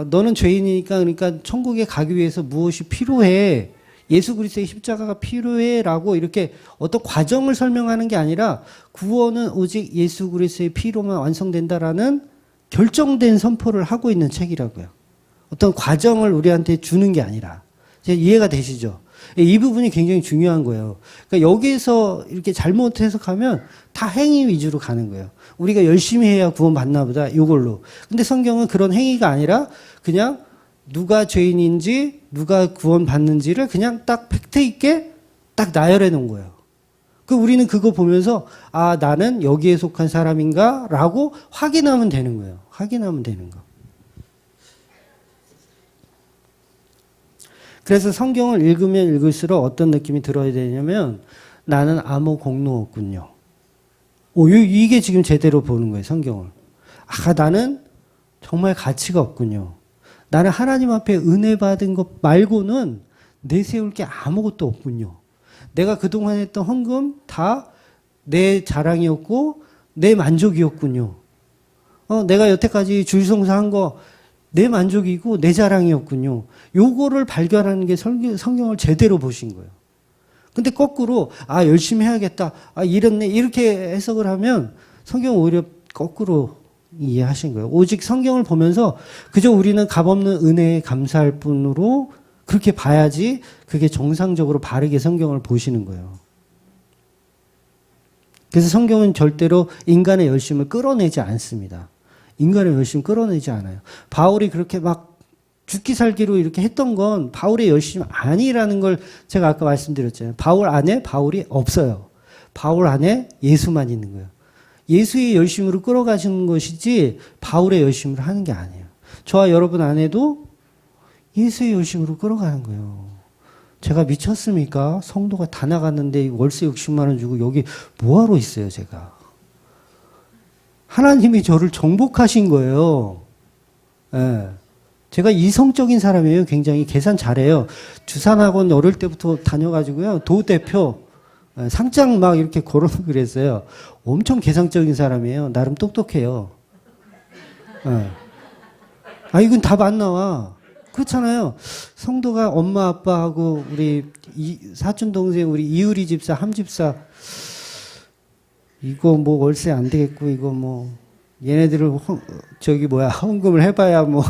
너는 죄인이니까 그러니까 천국에 가기 위해서 무엇이 필요해? 예수 그리스도의 십자가가 필요해라고 이렇게 어떤 과정을 설명하는 게 아니라 구원은 오직 예수 그리스도의 피로만 완성된다라는 결정된 선포를 하고 있는 책이라고요. 어떤 과정을 우리한테 주는 게 아니라. 이해가 되시죠? 이 부분이 굉장히 중요한 거예요. 그러니까 여기에서 이렇게 잘못 해석하면 다 행위 위주로 가는 거예요. 우리가 열심히 해야 구원받나 보다 이걸로. 근데 성경은 그런 행위가 아니라 그냥 누가 죄인인지 누가 구원받는지를 그냥 딱 팩트 있게 딱 나열해 놓은 거예요. 우리는 그거 보면서 아 나는 여기에 속한 사람인가? 라고 확인하면 되는 거예요. 확인하면 되는 거. 그래서 성경을 읽으면 읽을수록 어떤 느낌이 들어야 되냐면 나는 아무 공로 없군요. 이게 지금 제대로 보는 거예요. 성경을. 나는 정말 가치가 없군요. 나는 하나님 앞에 은혜 받은 것 말고는 내세울 게 아무것도 없군요. 내가 그동안 했던 헌금 다 내 자랑이었고 내 만족이었군요. 내가 여태까지 주일성사한 거 내 만족이고 내 자랑이었군요. 요거를 발견하는 게 성경을 제대로 보신 거예요. 근데 거꾸로 열심히 해야겠다. 이랬네. 이렇게 해석을 하면 성경은 오히려 거꾸로 이해하신 거예요. 오직 성경을 보면서 그저 우리는 값없는 은혜에 감사할 뿐으로 그렇게 봐야지 그게 정상적으로 바르게 성경을 보시는 거예요. 그래서 성경은 절대로 인간의 열심을 끌어내지 않습니다. 인간의 열심 끌어내지 않아요. 바울이 그렇게 막 죽기 살기로 이렇게 했던 건 바울의 열심이 아니라는 걸 제가 아까 말씀드렸잖아요. 바울 안에 바울이 없어요. 바울 안에 예수만 있는 거예요. 예수의 열심으로 끌어가시는 것이지 바울의 열심으로 하는 게 아니에요. 저와 여러분 안에도 예수의 열심으로 끌어가는 거예요. 제가 미쳤습니까? 성도가 다 나갔는데 월세 60만 원 주고 여기 뭐하러 있어요, 제가. 하나님이 저를 정복하신 거예요. 예. 제가 이성적인 사람이에요. 굉장히 계산 잘해요. 주산학원 어릴 때부터 다녀가지고요. 도대표 상장 막 이렇게 걸어놓고 그랬어요. 엄청 계산적인 사람이에요. 나름 똑똑해요. 예. 이건 답 안 나와. 그렇잖아요. 성도가 엄마 아빠하고 우리 사촌 동생 우리 이유리 집사 함집사 이거 뭐 월세 안 되겠고 이거 뭐 얘네들을 헌금을 해봐야 뭐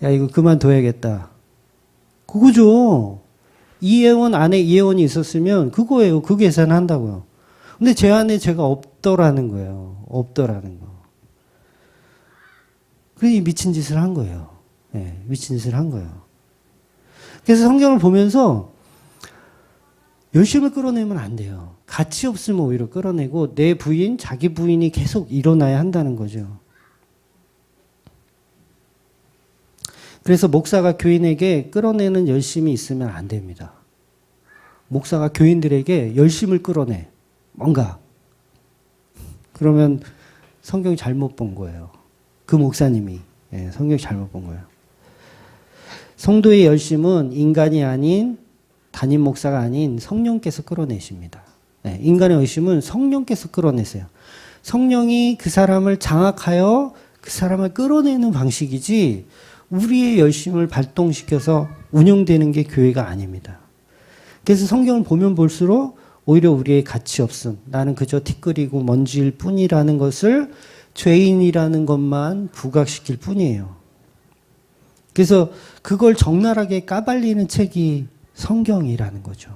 야 이거 그만둬야겠다. 그거죠. 이혜원 안에 이혜원이 있었으면 그거예요. 그 계산한다고요. 근데 제 안에 제가 없더라는 거예요. 없더라는 거. 그래서 미친 짓을 한 거예요. 네, 미친 짓을 한 거예요. 그래서 성경을 보면서 열심을 끌어내면 안 돼요. 가치 없으면 오히려 끌어내고 내 부인, 자기 부인이 계속 일어나야 한다는 거죠. 그래서 목사가 교인에게 끌어내는 열심이 있으면 안 됩니다. 목사가 교인들에게 열심을 끌어내. 뭔가. 그러면 성경이 잘못 본 거예요. 그 목사님이. 성경이 잘못 본 거예요. 성도의 열심은 인간이 아닌 담임 목사가 아닌 성령께서 끌어내십니다. 인간의 열심은 성령께서 끌어내세요. 성령이 그 사람을 장악하여 그 사람을 끌어내는 방식이지 우리의 열심을 발동시켜서 운영되는 게 교회가 아닙니다. 그래서 성경을 보면 볼수록 오히려 우리의 가치 없음, 나는 그저 티끌이고 먼지일 뿐이라는 것을 죄인이라는 것만 부각시킬 뿐이에요. 그래서 그걸 적나라하게 까발리는 책이 성경이라는 거죠.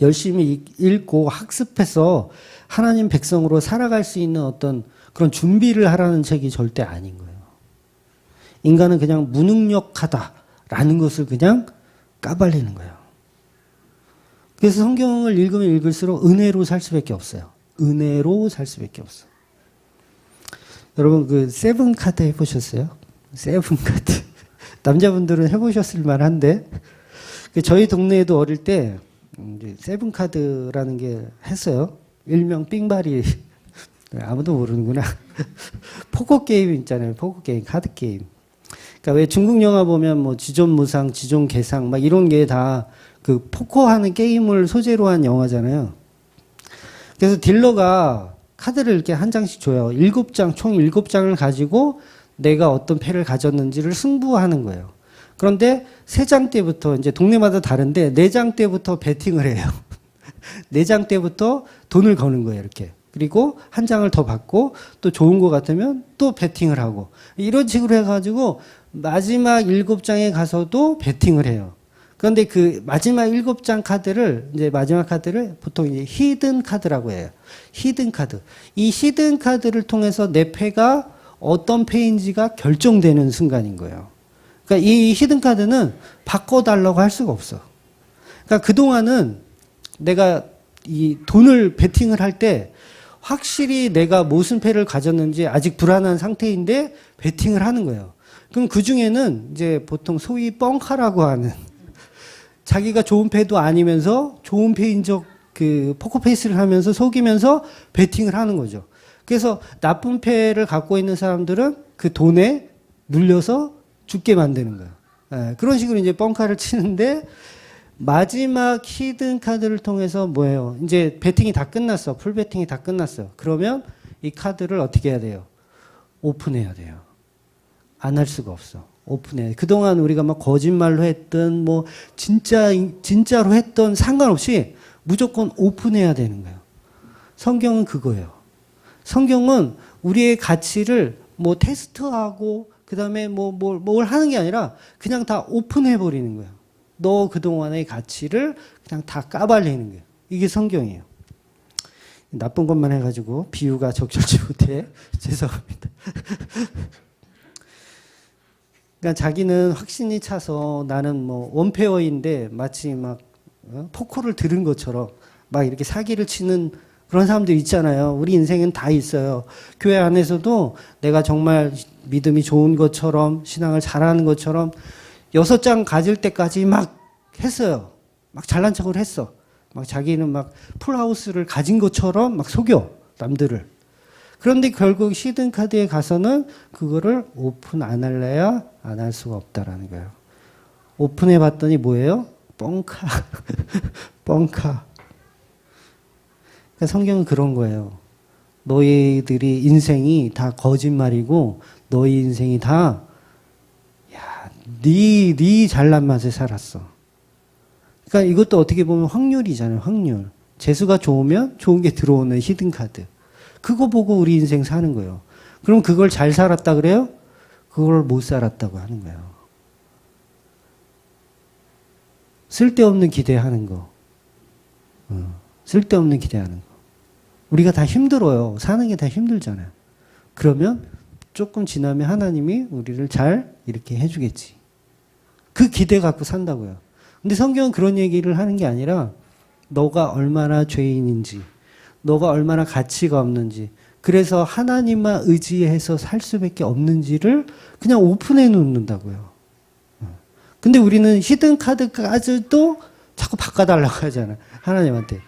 열심히 읽고 학습해서 하나님 백성으로 살아갈 수 있는 어떤 그런 준비를 하라는 책이 절대 아닌 거예요. 인간은 그냥 무능력하다라는 것을 그냥 까발리는 거예요. 그래서 성경을 읽으면 읽을수록 은혜로 살 수밖에 없어요. 은혜로 살 수밖에 없어. 여러분 그 세븐 카드 해보셨어요? 세븐 카드. 남자분들은 해보셨을 만한데 저희 동네에도 어릴 때 세븐 카드라는 게 했어요. 일명 삥바리. 아무도 모르는구나. 포커 게임 있잖아요. 포커 게임, 카드 게임. 그러니까 왜 중국 영화 보면 뭐 지존무상, 지존개상 막 이런 게 다 그 포커하는 게임을 소재로 한 영화잖아요. 그래서 딜러가 카드를 이렇게 한 장씩 줘요. 7장, 총 7장을 가지고 내가 어떤 패를 가졌는지를 승부하는 거예요. 그런데 3장 때부터 이제 동네마다 다른데 4장 때부터 베팅을 해요. 4장 때부터 돈을 거는 거예요, 이렇게. 그리고 한 장을 더 받고 또 좋은 거 같으면 또 베팅을 하고 이런 식으로 해가지고 마지막 7장에 가서도 베팅을 해요. 그런데 그 마지막 7장 카드를 이제 마지막 카드를 보통 이제 히든 카드라고 해요. 히든 카드. 이 히든 카드를 통해서 내 패가 어떤 패인지가 결정되는 순간인 거예요. 그러니까 이 히든 카드는 바꿔달라고 할 수가 없어. 그러니까 그동안은 내가 이 돈을 베팅을 할 때 확실히 내가 무슨 패를 가졌는지 아직 불안한 상태인데 베팅을 하는 거예요. 그럼 그 중에는 이제 보통 소위 뻥카라고 하는 자기가 좋은 패도 아니면서 좋은 패인 적 그 포커페이스를 하면서 속이면서 베팅을 하는 거죠. 그래서 나쁜 패를 갖고 있는 사람들은 그 돈에 눌려서 죽게 만드는 거예요. 예, 그런 식으로 이제 뻥카를 치는데 마지막 히든 카드를 통해서 뭐예요? 이제 베팅이 다 끝났어. 풀 베팅이 다 끝났어. 그러면 이 카드를 어떻게 해야 돼요? 오픈해야 돼요. 안 할 수가 없어. 오픈해. 그동안 우리가 막 거짓말로 했던 뭐 진짜로 했던 상관없이 무조건 오픈해야 되는 거예요. 성경은 그거예요. 성경은 우리의 가치를 뭐 테스트하고 그다음에 뭘 하는 게 아니라 그냥 다 오픈해 버리는 거예요. 너 그동안의 가치를 그냥 다 까발리는 거예요. 이게 성경이에요. 나쁜 것만 해가지고 비유가 적절치 못해. 죄송합니다. 그러니까 자기는 확신이 차서 나는 뭐 원페어인데 마치 막 포커를 들은 것처럼 막 이렇게 사기를 치는 그런 사람들 있잖아요. 우리 인생엔 다 있어요. 교회 안에서도 내가 정말 믿음이 좋은 것처럼 신앙을 잘하는 것처럼 6장 가질 때까지 막 했어요. 막 잘난 척을 했어. 막 자기는 막 풀하우스를 가진 것처럼 막 속여 남들을. 그런데 결국 히든 카드에 가서는 그거를 오픈 안 할래야 안 할 수가 없다라는 거예요. 오픈해 봤더니 뭐예요? 뻥카. 뻥카. 그러니까 성경은 그런 거예요. 너희들이 인생이 다 거짓말이고 너희 인생이 다 네 잘난 맛에 살았어. 그러니까 이것도 어떻게 보면 확률이잖아요. 확률. 재수가 좋으면 좋은 게 들어오는 히든 카드. 그거 보고 우리 인생 사는 거예요. 그럼 그걸 잘 살았다 그래요? 그걸 못 살았다고 하는 거예요. 쓸데없는 기대하는 거. 쓸데없는 기대하는 거. 우리가 다 힘들어요. 사는 게 다 힘들잖아요. 그러면 조금 지나면 하나님이 우리를 잘 이렇게 해주겠지. 그 기대 갖고 산다고요. 근데 성경은 그런 얘기를 하는 게 아니라 너가 얼마나 죄인인지, 너가 얼마나 가치가 없는지, 그래서 하나님만 의지해서 살 수밖에 없는지를 그냥 오픈해 놓는다고요. 근데 우리는 히든 카드까지도 자꾸 바꿔달라고 하잖아. 하나님한테.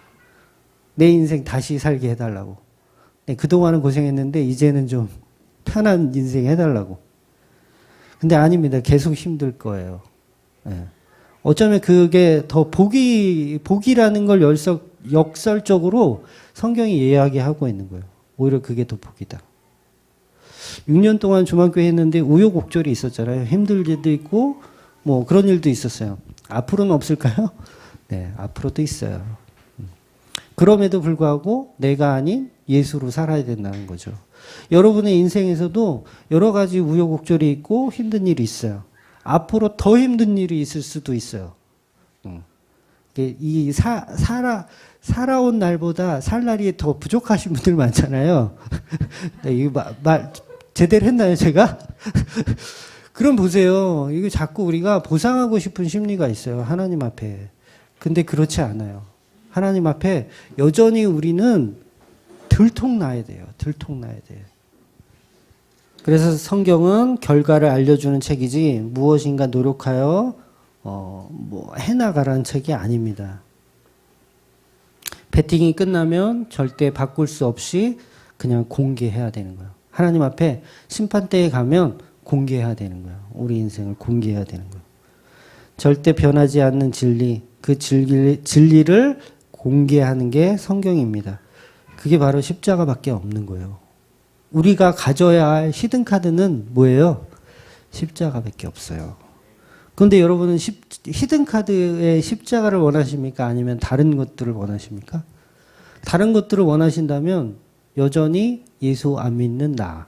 내 인생 다시 살게 해달라고. 그동안은 고생했는데 이제는 좀 편한 인생 해달라고. 근데 아닙니다. 계속 힘들 거예요. 어쩌면 그게 더 복이라는 걸 역설적으로 성경이 이야기하고 있는 거예요. 오히려 그게 더 복이다. 6년 동안 주만교회 했는데 우여곡절이 있었잖아요. 힘들 일도 있고 뭐 그런 일도 있었어요. 앞으로는 없을까요? 네, 앞으로도 있어요. 그럼에도 불구하고 내가 아닌 예수로 살아야 된다는 거죠. 여러분의 인생에서도 여러 가지 우여곡절이 있고 힘든 일이 있어요. 앞으로 더 힘든 일이 있을 수도 있어요. 살아온 날보다 살 날이 더 부족하신 분들 많잖아요. 이거 말 제대로 했나요, 제가? 그럼 보세요. 이거 자꾸 우리가 보상하고 싶은 심리가 있어요. 하나님 앞에. 근데 그렇지 않아요. 하나님 앞에 여전히 우리는 들통나야 돼요. 들통나야 돼요. 그래서 성경은 결과를 알려주는 책이지 무엇인가 노력하여 해나가라는 책이 아닙니다. 배팅이 끝나면 절대 바꿀 수 없이 그냥 공개해야 되는 거예요. 하나님 앞에 심판대에 가면 공개해야 되는 거예요. 우리 인생을 공개해야 되는 거예요. 절대 변하지 않는 진리, 그 진리를 공개하는 게 성경입니다. 그게 바로 십자가밖에 없는 거예요. 우리가 가져야 할 히든카드는 뭐예요? 십자가밖에 없어요. 그런데 여러분은 히든카드의 십자가를 원하십니까? 아니면 다른 것들을 원하십니까? 다른 것들을 원하신다면 여전히 예수 안 믿는 나,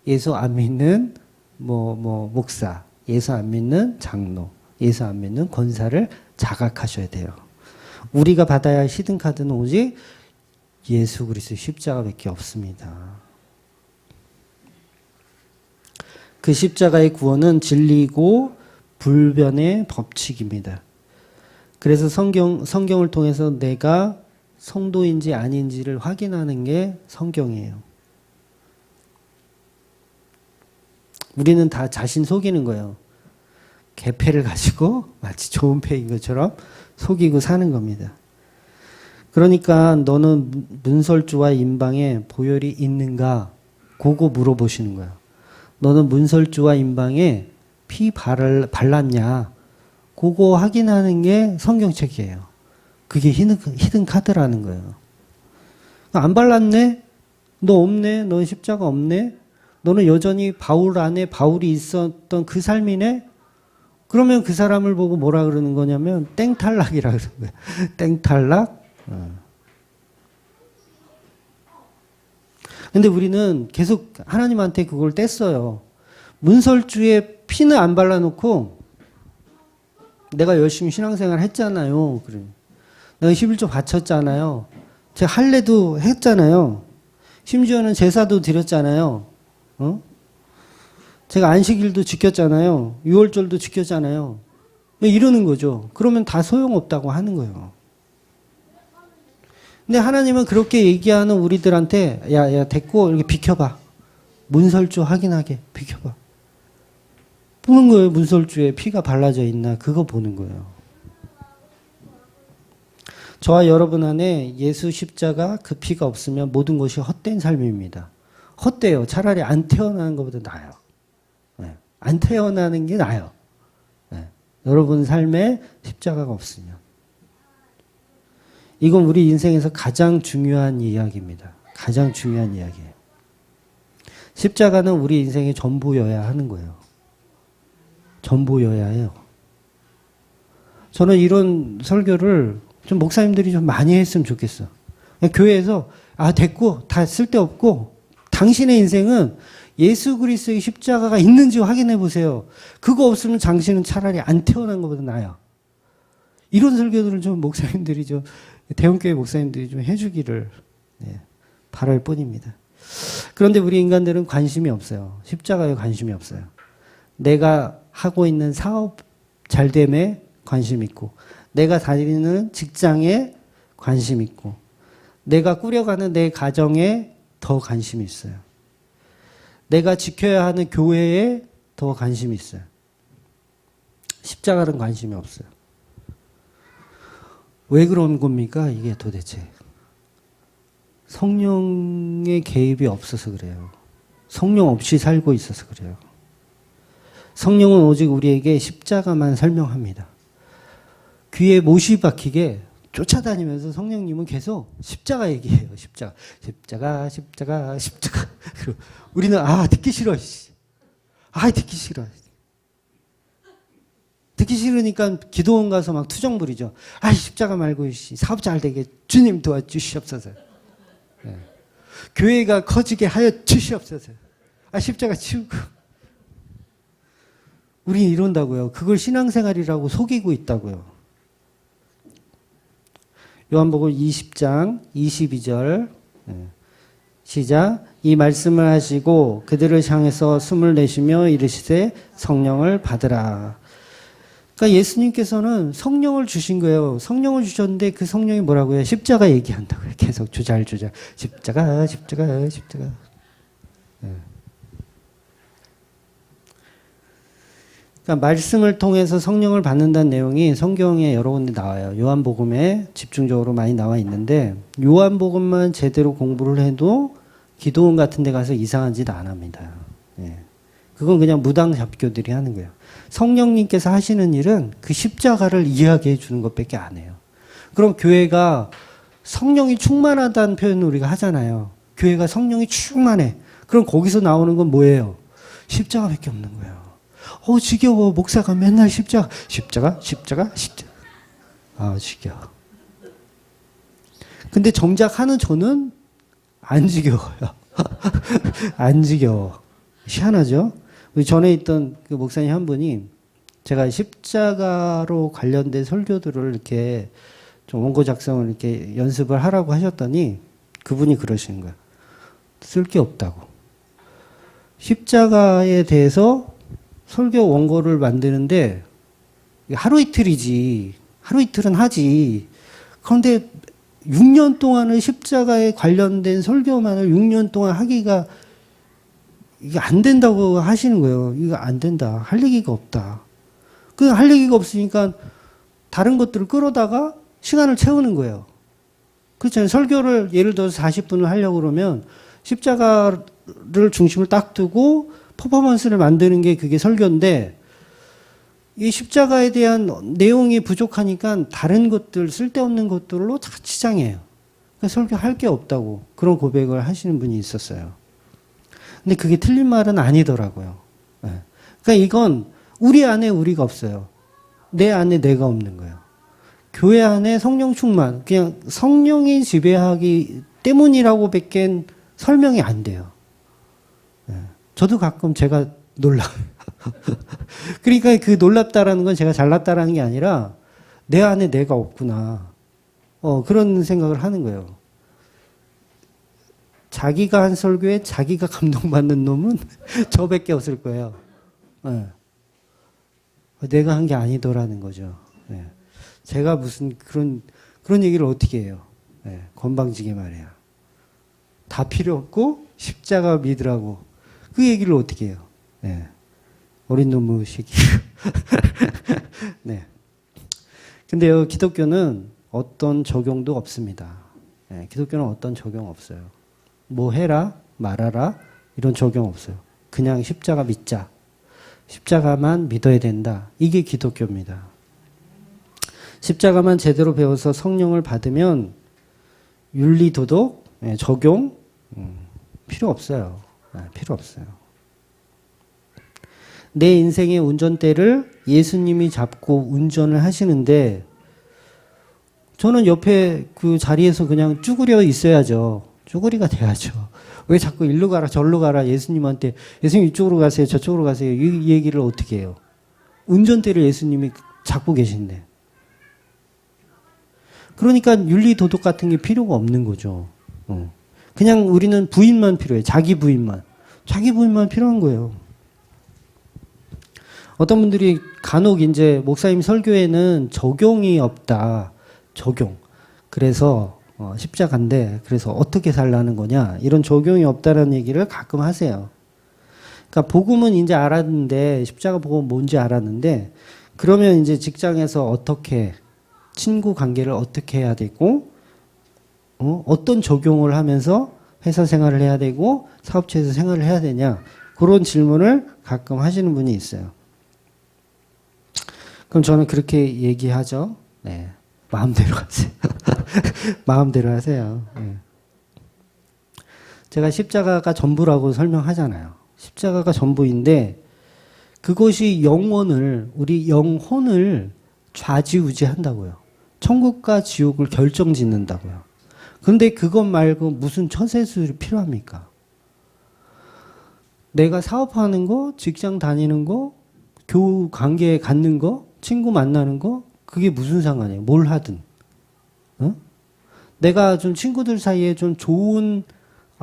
예수 안 믿는 목사, 예수 안 믿는 장로, 예수 안 믿는 권사를 자각하셔야 돼요. 우리가 받아야 할 히든카드는 오직 예수 그리스도의 십자가밖에 없습니다. 그 십자가의 구원은 진리고 불변의 법칙입니다. 그래서 성경을 통해서 내가 성도인지 아닌지를 확인하는 게 성경이에요. 우리는 다 자신 속이는 거예요. 개패를 가지고 마치 좋은 패인 것처럼 속이고 사는 겁니다. 그러니까 너는 문설주와 임방에 보혈이 있는가? 그거 물어보시는 거예요. 너는 문설주와 임방에 피 발랐냐? 그거 확인하는 게 성경책이에요. 그게 히든 카드라는 거예요. 안 발랐네? 너 없네? 넌 십자가 없네? 너는 여전히 바울 안에 바울이 있었던 그 삶이네? 그러면 그 사람을 보고 뭐라 그러는 거냐면 땡탈락이라 그러는 거예요. 땡탈락? 근데 우리는 계속 하나님한테 그걸 뗐어요. 문설주에 피는 안 발라놓고 내가 열심히 신앙생활 했잖아요. 그래. 내가 11조 바쳤잖아요. 제가 할례도 했잖아요. 심지어는 제사도 드렸잖아요. 제가 안식일도 지켰잖아요. 유월절도 지켰잖아요. 이러는 거죠. 그러면 다 소용없다고 하는 거예요. 근데 하나님은 그렇게 얘기하는 우리들한테 야 됐고 이렇게 비켜봐. 문설주 확인하게 비켜봐. 보는 거예요. 문설주에 피가 발라져 있나 그거 보는 거예요. 저와 여러분 안에 예수 십자가 그 피가 없으면 모든 것이 헛된 삶입니다. 헛돼요. 차라리 안 태어나는 것보다 나아요. 네. 안 태어나는 게 나아요. 네. 여러분 삶에 십자가가 없으면. 이건 우리 인생에서 가장 중요한 이야기입니다. 가장 중요한 이야기예요. 십자가는 우리 인생의 전부여야 하는 거예요. 전부여야 해요. 저는 이런 설교를 좀 목사님들이 좀 많이 했으면 좋겠어. 교회에서 됐고 다 쓸데없고 당신의 인생은 예수 그리스도의 십자가가 있는지 확인해 보세요. 그거 없으면 당신은 차라리 안 태어난 것보다 나아요. 이런 설교들을 좀 목사님들이 좀 대형교회 목사님들이 좀 해주기를 바랄 뿐입니다. 그런데 우리 인간들은 관심이 없어요. 십자가에 관심이 없어요. 내가 하고 있는 사업 잘됨에 관심 있고 내가 다니는 직장에 관심 있고 내가 꾸려가는 내 가정에 더 관심이 있어요. 내가 지켜야 하는 교회에 더 관심이 있어요. 십자가는 관심이 없어요. 왜 그런 겁니까? 이게 도대체. 성령의 개입이 없어서 그래요. 성령 없이 살고 있어서 그래요. 성령은 오직 우리에게 십자가만 설명합니다. 귀에 못이 박히게 쫓아다니면서 성령님은 계속 십자가 얘기해요. 십자가. 십자가, 십자가, 십자가. 우리는 듣기 싫어. 듣기 싫어. 듣기 싫으니까 기도원 가서 막 투정 부리죠. 십자가 말고 사업 잘 되게 주님 도와주시옵소서. 네. 교회가 커지게 하여 주시옵소서. 십자가 치우고. 우리 이런다고요. 그걸 신앙생활이라고 속이고 있다고요. 요한복음 20장 22절. 시작. 이 말씀을 하시고 그들을 향해서 숨을 내쉬며 이르시되 성령을 받으라. 그러니까 예수님께서는 성령을 주신 거예요. 성령을 주셨는데 그 성령이 뭐라고요? 십자가 얘기한다고요. 계속 주잘주잘. 십자가, 십자가, 십자가. 그러니까 말씀을 통해서 성령을 받는다는 내용이 성경에 여러 군데 나와요. 요한복음에 집중적으로 많이 나와 있는데 요한복음만 제대로 공부를 해도 기도원 같은 데 가서 이상한 짓 안 합니다. 그건 그냥 무당 잡교들이 하는 거예요. 성령님께서 하시는 일은 그 십자가를 이해하게 해주는 것밖에 안 해요. 그럼 교회가 성령이 충만하다는 표현을 우리가 하잖아요. 교회가 성령이 충만해. 그럼 거기서 나오는 건 뭐예요? 십자가밖에 없는 거예요. 지겨워. 목사가 맨날 십자가. 지겨워. 근데 정작 하는 저는 안 지겨워요. 안 지겨워. 희한하죠? 우리 전에 있던 그 목사님 한 분이 제가 십자가로 관련된 설교들을 이렇게 좀 원고 작성을 이렇게 연습을 하라고 하셨더니 그분이 그러시는 거예요. 쓸 게 없다고. 십자가에 대해서 설교 원고를 만드는데 하루 이틀이지. 하루 이틀은 하지. 그런데 6년 동안을 십자가에 관련된 설교만을 6년 동안 하기가 이게 안 된다고 하시는 거예요. 이거 안 된다. 할 얘기가 없다. 그 할 얘기가 없으니까 다른 것들을 끌어다가 시간을 채우는 거예요. 그렇잖아요. 설교를 예를 들어서 40분을 하려고 그러면 십자가를 중심을 딱 두고 퍼포먼스를 만드는 게 그게 설교인데 이 십자가에 대한 내용이 부족하니까 다른 것들, 쓸데없는 것들로 다 치장해요. 그러니까 설교할 게 없다고 그런 고백을 하시는 분이 있었어요. 근데 그게 틀린 말은 아니더라고요. 그러니까 이건 우리 안에 우리가 없어요. 내 안에 내가 없는 거예요. 교회 안에 성령 충만, 그냥 성령이 지배하기 때문이라고 밖엔 설명이 안 돼요. 저도 가끔 제가 놀라요. 그러니까 그 놀랍다라는 건 제가 잘났다라는 게 아니라 내 안에 내가 없구나. 그런 생각을 하는 거예요. 자기가 한 설교에 자기가 감동받는 놈은 저밖에 없을 거예요. 내가 한 게 아니더라는 거죠. 제가 무슨 그런 얘기를 어떻게 해요? 건방지게 말이야. 다 필요 없고 십자가 믿으라고. 그 얘기를 어떻게 해요? 어린 놈의 시기. 네. 근데요, 기독교는 어떤 적용도 없습니다. 기독교는 어떤 적용 없어요. 뭐 해라, 말하라, 이런 적용 없어요. 그냥 십자가 믿자. 십자가만 믿어야 된다. 이게 기독교입니다. 십자가만 제대로 배워서 성령을 받으면 윤리, 도덕, 적용, 필요 없어요. 필요 없어요. 내 인생의 운전대를 예수님이 잡고 운전을 하시는데 저는 옆에 그 자리에서 그냥 쭈그려 있어야죠. 쭈그리가 돼야죠. 왜 자꾸 일로 가라 절로 가라 예수님한테 예수님 이쪽으로 가세요 저쪽으로 가세요 이 얘기를 어떻게 해요. 운전대를 예수님이 잡고 계신데. 그러니까 윤리 도덕 같은 게 필요가 없는 거죠. 그냥 우리는 부인만 필요해. 자기 부인만. 자기 부인만 필요한 거예요. 어떤 분들이 간혹 이제 목사님 설교에는 적용이 없다. 적용. 그래서 십자가인데 그래서 어떻게 살라는 거냐. 이런 적용이 없다라는 얘기를 가끔 하세요. 그러니까 복음은 이제 알았는데 십자가 복음은 뭔지 알았는데 그러면 이제 직장에서 어떻게 친구 관계를 어떻게 해야 되고 어떤 적용을 하면서 회사 생활을 해야 되고 사업체에서 생활을 해야 되냐. 그런 질문을 가끔 하시는 분이 있어요. 그럼 저는 그렇게 얘기하죠. 네. 마음대로 하세요. 마음대로 하세요. 네. 제가 십자가가 전부라고 설명하잖아요. 십자가가 전부인데 그것이 영혼을 우리 영혼을 좌지우지한다고요. 천국과 지옥을 결정짓는다고요. 그런데 그것 말고 무슨 처세술이 필요합니까? 내가 사업하는 거, 직장 다니는 거, 교우 관계 갖는 거, 친구 만나는 거 그게 무슨 상관이에요? 뭘 하든. 내가 좀 친구들 사이에 좀 좋은,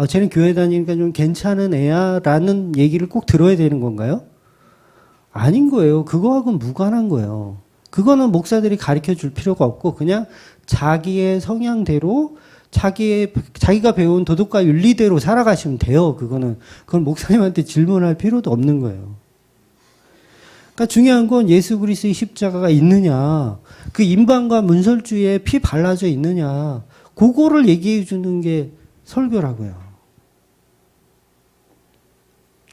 쟤는 교회 다니니까 좀 괜찮은 애야 라는 얘기를 꼭 들어야 되는 건가요? 아닌 거예요. 그거하고는 무관한 거예요. 그거는 목사들이 가르쳐 줄 필요가 없고 그냥 자기의 성향대로 자기가 배운 도덕과 윤리대로 살아가시면 돼요. 그건 목사님한테 질문할 필요도 없는 거예요. 그러니까 중요한 건 예수 그리스도의 십자가가 있느냐, 그 인방과 문설주에 피 발라져 있느냐, 그거를 얘기해 주는 게 설교라고요.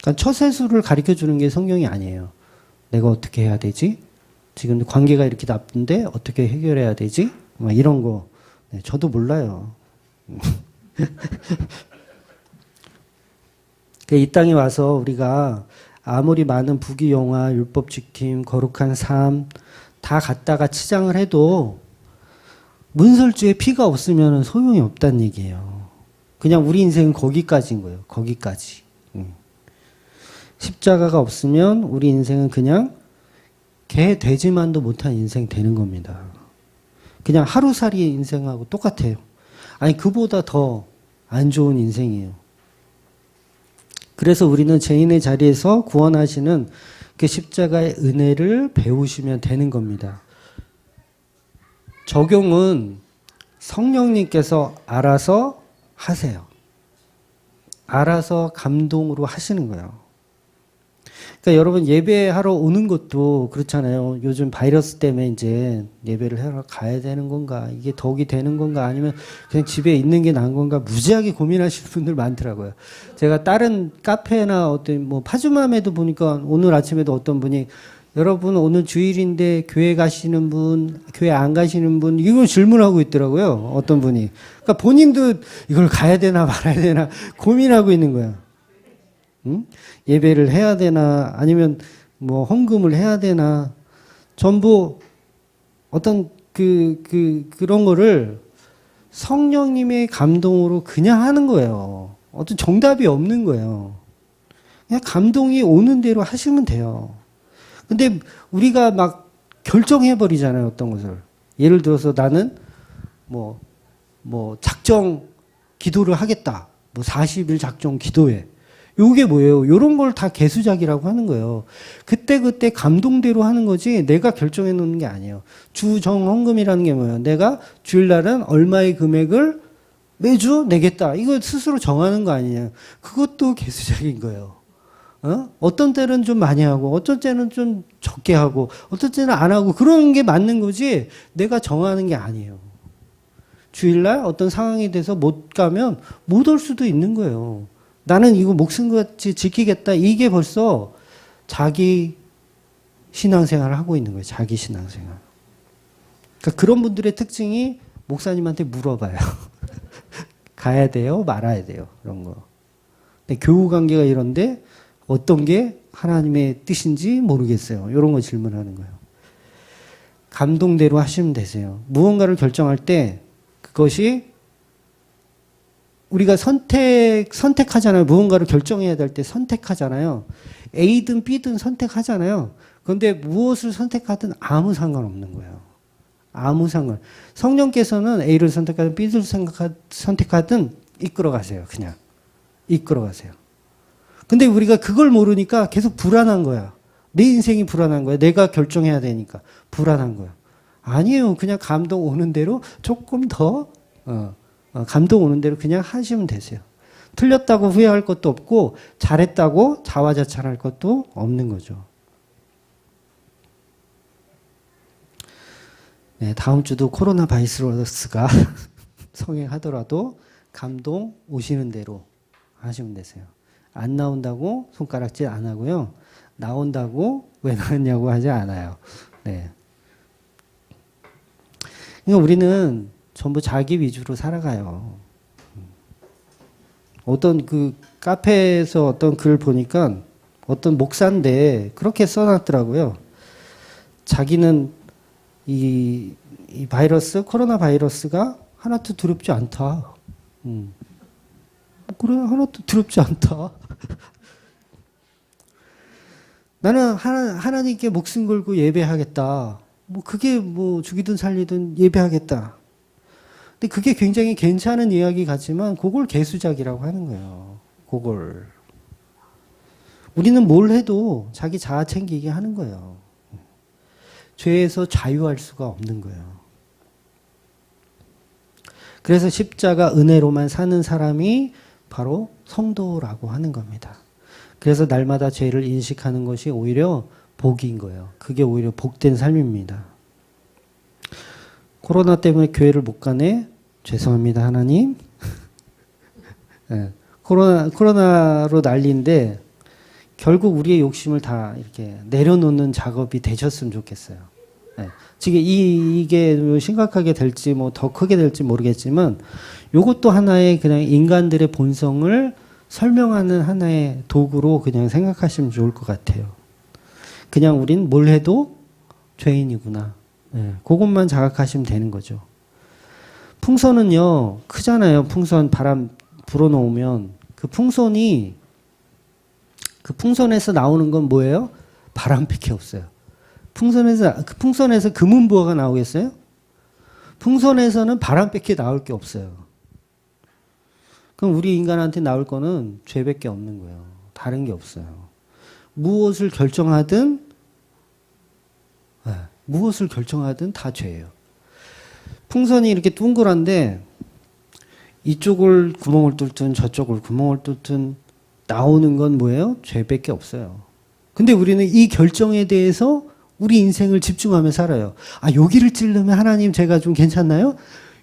그러니까 처세술을 가르쳐 주는 게 성경이 아니에요. 내가 어떻게 해야 되지? 지금 관계가 이렇게 나쁜데 어떻게 해결해야 되지? 막 이런 거. 네, 저도 몰라요. 이 땅에 와서 우리가 아무리 많은 부귀영화, 율법 지킴, 거룩한 삶 다 갖다가 치장을 해도 문설주에 피가 없으면 소용이 없다는 얘기예요. 그냥 우리 인생은 거기까지인 거예요. 거기까지. 십자가가 없으면 우리 인생은 그냥 개 돼지만도 못한 인생이 되는 겁니다. 그냥 하루살이 인생하고 똑같아요. 아니 그보다 더 안 좋은 인생이에요. 그래서 우리는 죄인의 자리에서 구원하시는 그 십자가의 은혜를 배우시면 되는 겁니다. 적용은 성령님께서 알아서 하세요. 알아서 감동으로 하시는 거예요. 그러니까 여러분 예배하러 오는 것도 그렇잖아요. 요즘 바이러스 때문에 이제 예배를 하러 가야 되는 건가, 이게 덕이 되는 건가, 아니면 그냥 집에 있는 게 나은 건가 무지하게 고민하시는 분들 많더라고요. 제가 다른 카페나 어떤 뭐 파주맘에도 보니까 오늘 아침에도 어떤 분이 여러분 오늘 주일인데 교회 가시는 분, 교회 안 가시는 분, 이걸 질문하고 있더라고요. 어떤 분이. 그러니까 본인도 이걸 가야 되나 말아야 되나 고민하고 있는 거야. 응? 예배를 해야 되나 아니면 뭐 헌금을 해야 되나, 전부 어떤 그런 거를 성령님의 감동으로 그냥 하는 거예요. 어떤 정답이 없는 거예요. 그냥 감동이 오는 대로 하시면 돼요. 근데 우리가 막 결정해 버리잖아요. 어떤 것을. 예를 들어서 나는 뭐 작정 기도를 하겠다. 뭐 40일 작정 기도회. 요게 뭐예요? 요런 걸 다 개수작이라고 하는 거예요. 그때 감동대로 하는 거지 내가 결정해 놓는 게 아니에요. 주정헌금이라는 게 뭐예요? 내가 주일날은 얼마의 금액을 매주 내겠다. 이거 스스로 정하는 거 아니에요. 그것도 개수작인 거예요. 어떤 때는 좀 많이 하고 어떤 때는 좀 적게 하고 어떤 때는 안 하고 그런 게 맞는 거지 내가 정하는 게 아니에요. 주일날 어떤 상황이 돼서 못 가면 못 올 수도 있는 거예요. 나는 이거 목숨같이 지키겠다. 이게 벌써 자기 신앙생활을 하고 있는 거예요. 자기 신앙생활. 그러니까 그런 분들의 특징이 목사님한테 물어봐요. 가야 돼요? 말아야 돼요? 그런 거. 근데 교우 관계가 이런데 어떤 게 하나님의 뜻인지 모르겠어요. 이런 거 질문하는 거예요. 감동대로 하시면 되세요. 무언가를 결정할 때 그것이 우리가 선택하잖아요. 무언가를 결정해야 될 때 선택하잖아요. A든 B든 선택하잖아요. 그런데 무엇을 선택하든 아무 상관없는 거예요. 아무 상관. 성령께서는 A를 선택하든 B를 선택하든 이끌어 가세요. 그냥. 이끌어 가세요. 근데 우리가 그걸 모르니까 계속 불안한 거야. 내 인생이 불안한 거야. 내가 결정해야 되니까. 불안한 거야. 아니에요. 그냥 감동 오는 대로 조금 더, 감동 오는 대로 그냥 하시면 되세요. 틀렸다고 후회할 것도 없고 잘했다고 자화자찬할 것도 없는 거죠. 네, 다음 주도 코로나 바이러스가 성행하더라도 감동 오시는 대로 하시면 되세요. 안 나온다고 손가락질 안 하고요. 나온다고 왜 나왔냐고 하지 않아요. 네. 그러니까 우리는 전부 자기 위주로 살아가요. 어떤 그 카페에서 어떤 글 보니까 어떤 목사인데 그렇게 써놨더라고요. 자기는 이 바이러스, 코로나 바이러스가 하나도 두렵지 않다. 그래, 하나도 두렵지 않다. 나는 하나님께 목숨 걸고 예배하겠다. 뭐 그게 뭐 죽이든 살리든 예배하겠다. 근데 그게 굉장히 괜찮은 이야기 같지만 그걸 개수작이라고 하는 거예요. 그걸. 우리는 뭘 해도 자기 자아 챙기게 하는 거예요. 죄에서 자유할 수가 없는 거예요. 그래서 십자가 은혜로만 사는 사람이 바로 성도라고 하는 겁니다. 그래서 날마다 죄를 인식하는 것이 오히려 복인 거예요. 그게 오히려 복된 삶입니다. 코로나 때문에 교회를 못 가네? 죄송합니다, 하나님. 네, 코로나로 난리인데 결국 우리의 욕심을 다 이렇게 내려놓는 작업이 되셨으면 좋겠어요. 네, 지금 이게 심각하게 될지 뭐 더 크게 될지 모르겠지만 이것도 하나의 그냥 인간들의 본성을 설명하는 하나의 도구로 그냥 생각하시면 좋을 것 같아요. 그냥 우린 뭘 해도 죄인이구나. 네, 그것만 자각하시면 되는 거죠. 풍선은요, 크잖아요. 풍선 바람 불어넣으면 그 풍선에서 나오는 건 뭐예요? 바람밖에 없어요. 풍선에서 금은부화가 나오겠어요? 풍선에서는 바람밖에 나올 게 없어요. 그럼 우리 인간한테 나올 거는 죄밖에 없는 거예요. 다른 게 없어요. 무엇을 결정하든 다 죄예요. 풍선이 이렇게 둥글한데 이쪽을 구멍을 뚫든 저쪽을 구멍을 뚫든 나오는 건 뭐예요? 죄밖에 없어요. 근데 우리는 이 결정에 대해서 우리 인생을 집중하며 살아요. 아, 여기를 찌르면 하나님 제가 좀 괜찮나요?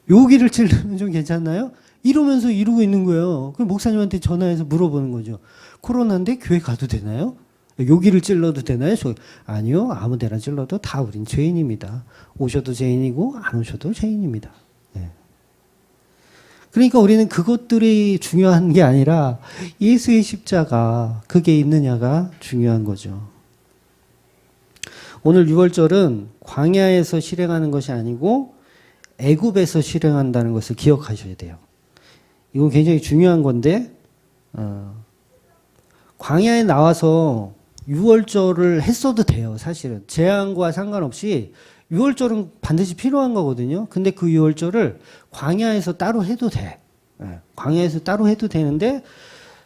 여기를 찌르면 좀 괜찮나요? 이러면서 이러고 있는 거예요. 그럼 목사님한테 전화해서 물어보는 거죠. 코로나인데 교회 가도 되나요? 여기를 찔러도 되나요? 아니요. 아무 데나 찔러도 다 우린 죄인입니다. 오셔도 죄인이고 안 오셔도 죄인입니다. 네. 그러니까 우리는 그것들이 중요한 게 아니라 예수의 십자가 그게 있느냐가 중요한 거죠. 오늘 6월절은 광야에서 실행하는 것이 아니고 애굽에서 실행한다는 것을 기억하셔야 돼요. 이건 굉장히 중요한 건데 광야에 나와서 6월절을 했어도 돼요. 사실은 재앙과 상관없이 6월절은 반드시 필요한 거거든요. 근데 그 6월절을 광야에서 따로 해도 돼. 광야에서 따로 해도 되는데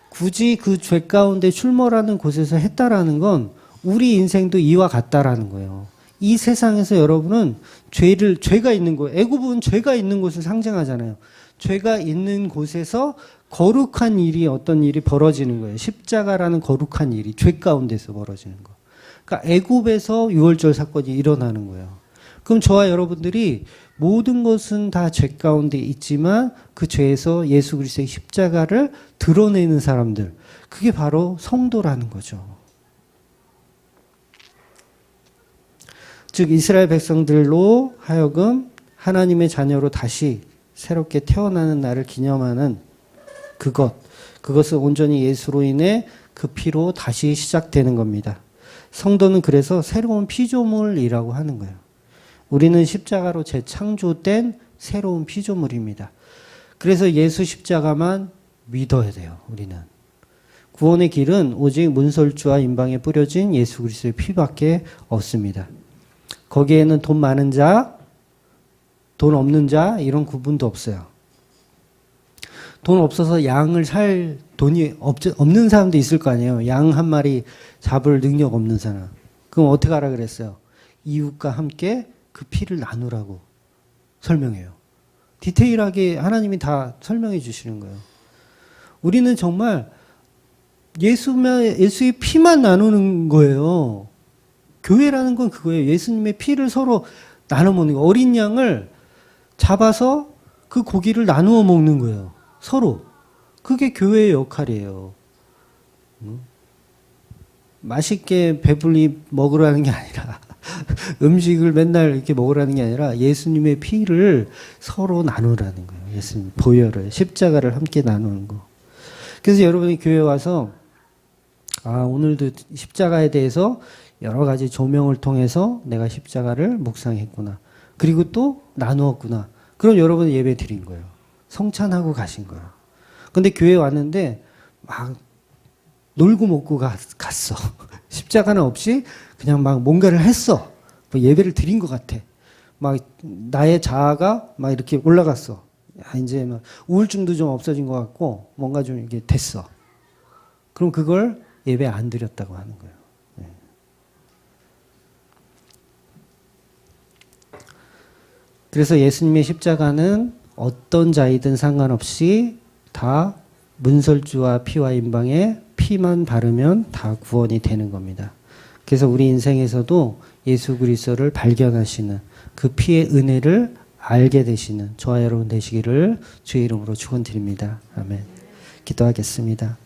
굳이 그 죄 가운데 출몰하는 곳에서 했다라는 건 우리 인생도 이와 같다라는 거예요. 이 세상에서 여러분은 죄가 있는 거예요. 애굽은 죄가 있는 곳을 상징하잖아요. 죄가 있는 곳에서 거룩한 일이 어떤 일이 벌어지는 거예요. 십자가라는 거룩한 일이 죄 가운데서 벌어지는 거. 그러니까 애굽에서 유월절 사건이 일어나는 거예요. 그럼 저와 여러분들이 모든 것은 다 죄 가운데 있지만 그 죄에서 예수 그리스도의 십자가를 드러내는 사람들, 그게 바로 성도라는 거죠. 즉 이스라엘 백성들로 하여금 하나님의 자녀로 다시 새롭게 태어나는 날을 기념하는 그것은 온전히 예수로 인해 그 피로 다시 시작되는 겁니다. 성도는 그래서 새로운 피조물이라고 하는 거예요. 우리는 십자가로 재창조된 새로운 피조물입니다. 그래서 예수 십자가만 믿어야 돼요. 우리는. 구원의 길은 오직 문설주와 임방에 뿌려진 예수 그리스도의 피밖에 없습니다. 거기에는 돈 많은 자, 돈 없는 자 이런 구분도 없어요. 돈 없어서 양을 살 돈이 없는 사람도 있을 거 아니에요. 양 한 마리 잡을 능력 없는 사람. 그럼 어떻게 하라 그랬어요? 이웃과 함께 그 피를 나누라고 설명해요. 디테일하게 하나님이 다 설명해 주시는 거예요. 우리는 정말 예수의 피만 나누는 거예요. 교회라는 건 그거예요. 예수님의 피를 서로 나눠 먹는 거예요. 어린 양을 잡아서 그 고기를 나누어 먹는 거예요. 서로. 그게 교회의 역할이에요. 맛있게 배불리 먹으라는 게 아니라 음식을 맨날 이렇게 먹으라는 게 아니라 예수님의 피를 서로 나누라는 거예요. 예수님 보혈을, 십자가를 함께 나누는 거. 그래서 여러분이 교회 와서 오늘도 십자가에 대해서 여러 가지 조명을 통해서 내가 십자가를 묵상했구나. 그리고 또 나누었구나. 그럼 여러분 예배 드린 거예요. 성찬하고 가신 거예요. 근데 교회 왔는데 막 놀고 먹고 갔어. 십자가는 없이 그냥 막 뭔가를 했어. 뭐 예배를 드린 것 같아. 막 나의 자아가 막 이렇게 올라갔어. 이제 막 우울증도 좀 없어진 것 같고 뭔가 좀 이게 됐어. 그럼 그걸 예배 안 드렸다고 하는 거예요. 네. 그래서 예수님의 십자가는 어떤 자이든 상관없이 다 문설주와 피와 임방에 피만 바르면 다 구원이 되는 겁니다. 그래서 우리 인생에서도 예수 그리스도를 발견하시는 그 피의 은혜를 알게 되시는 저와 여러분 되시기를 주의 이름으로 축원드립니다. 아멘. 기도하겠습니다.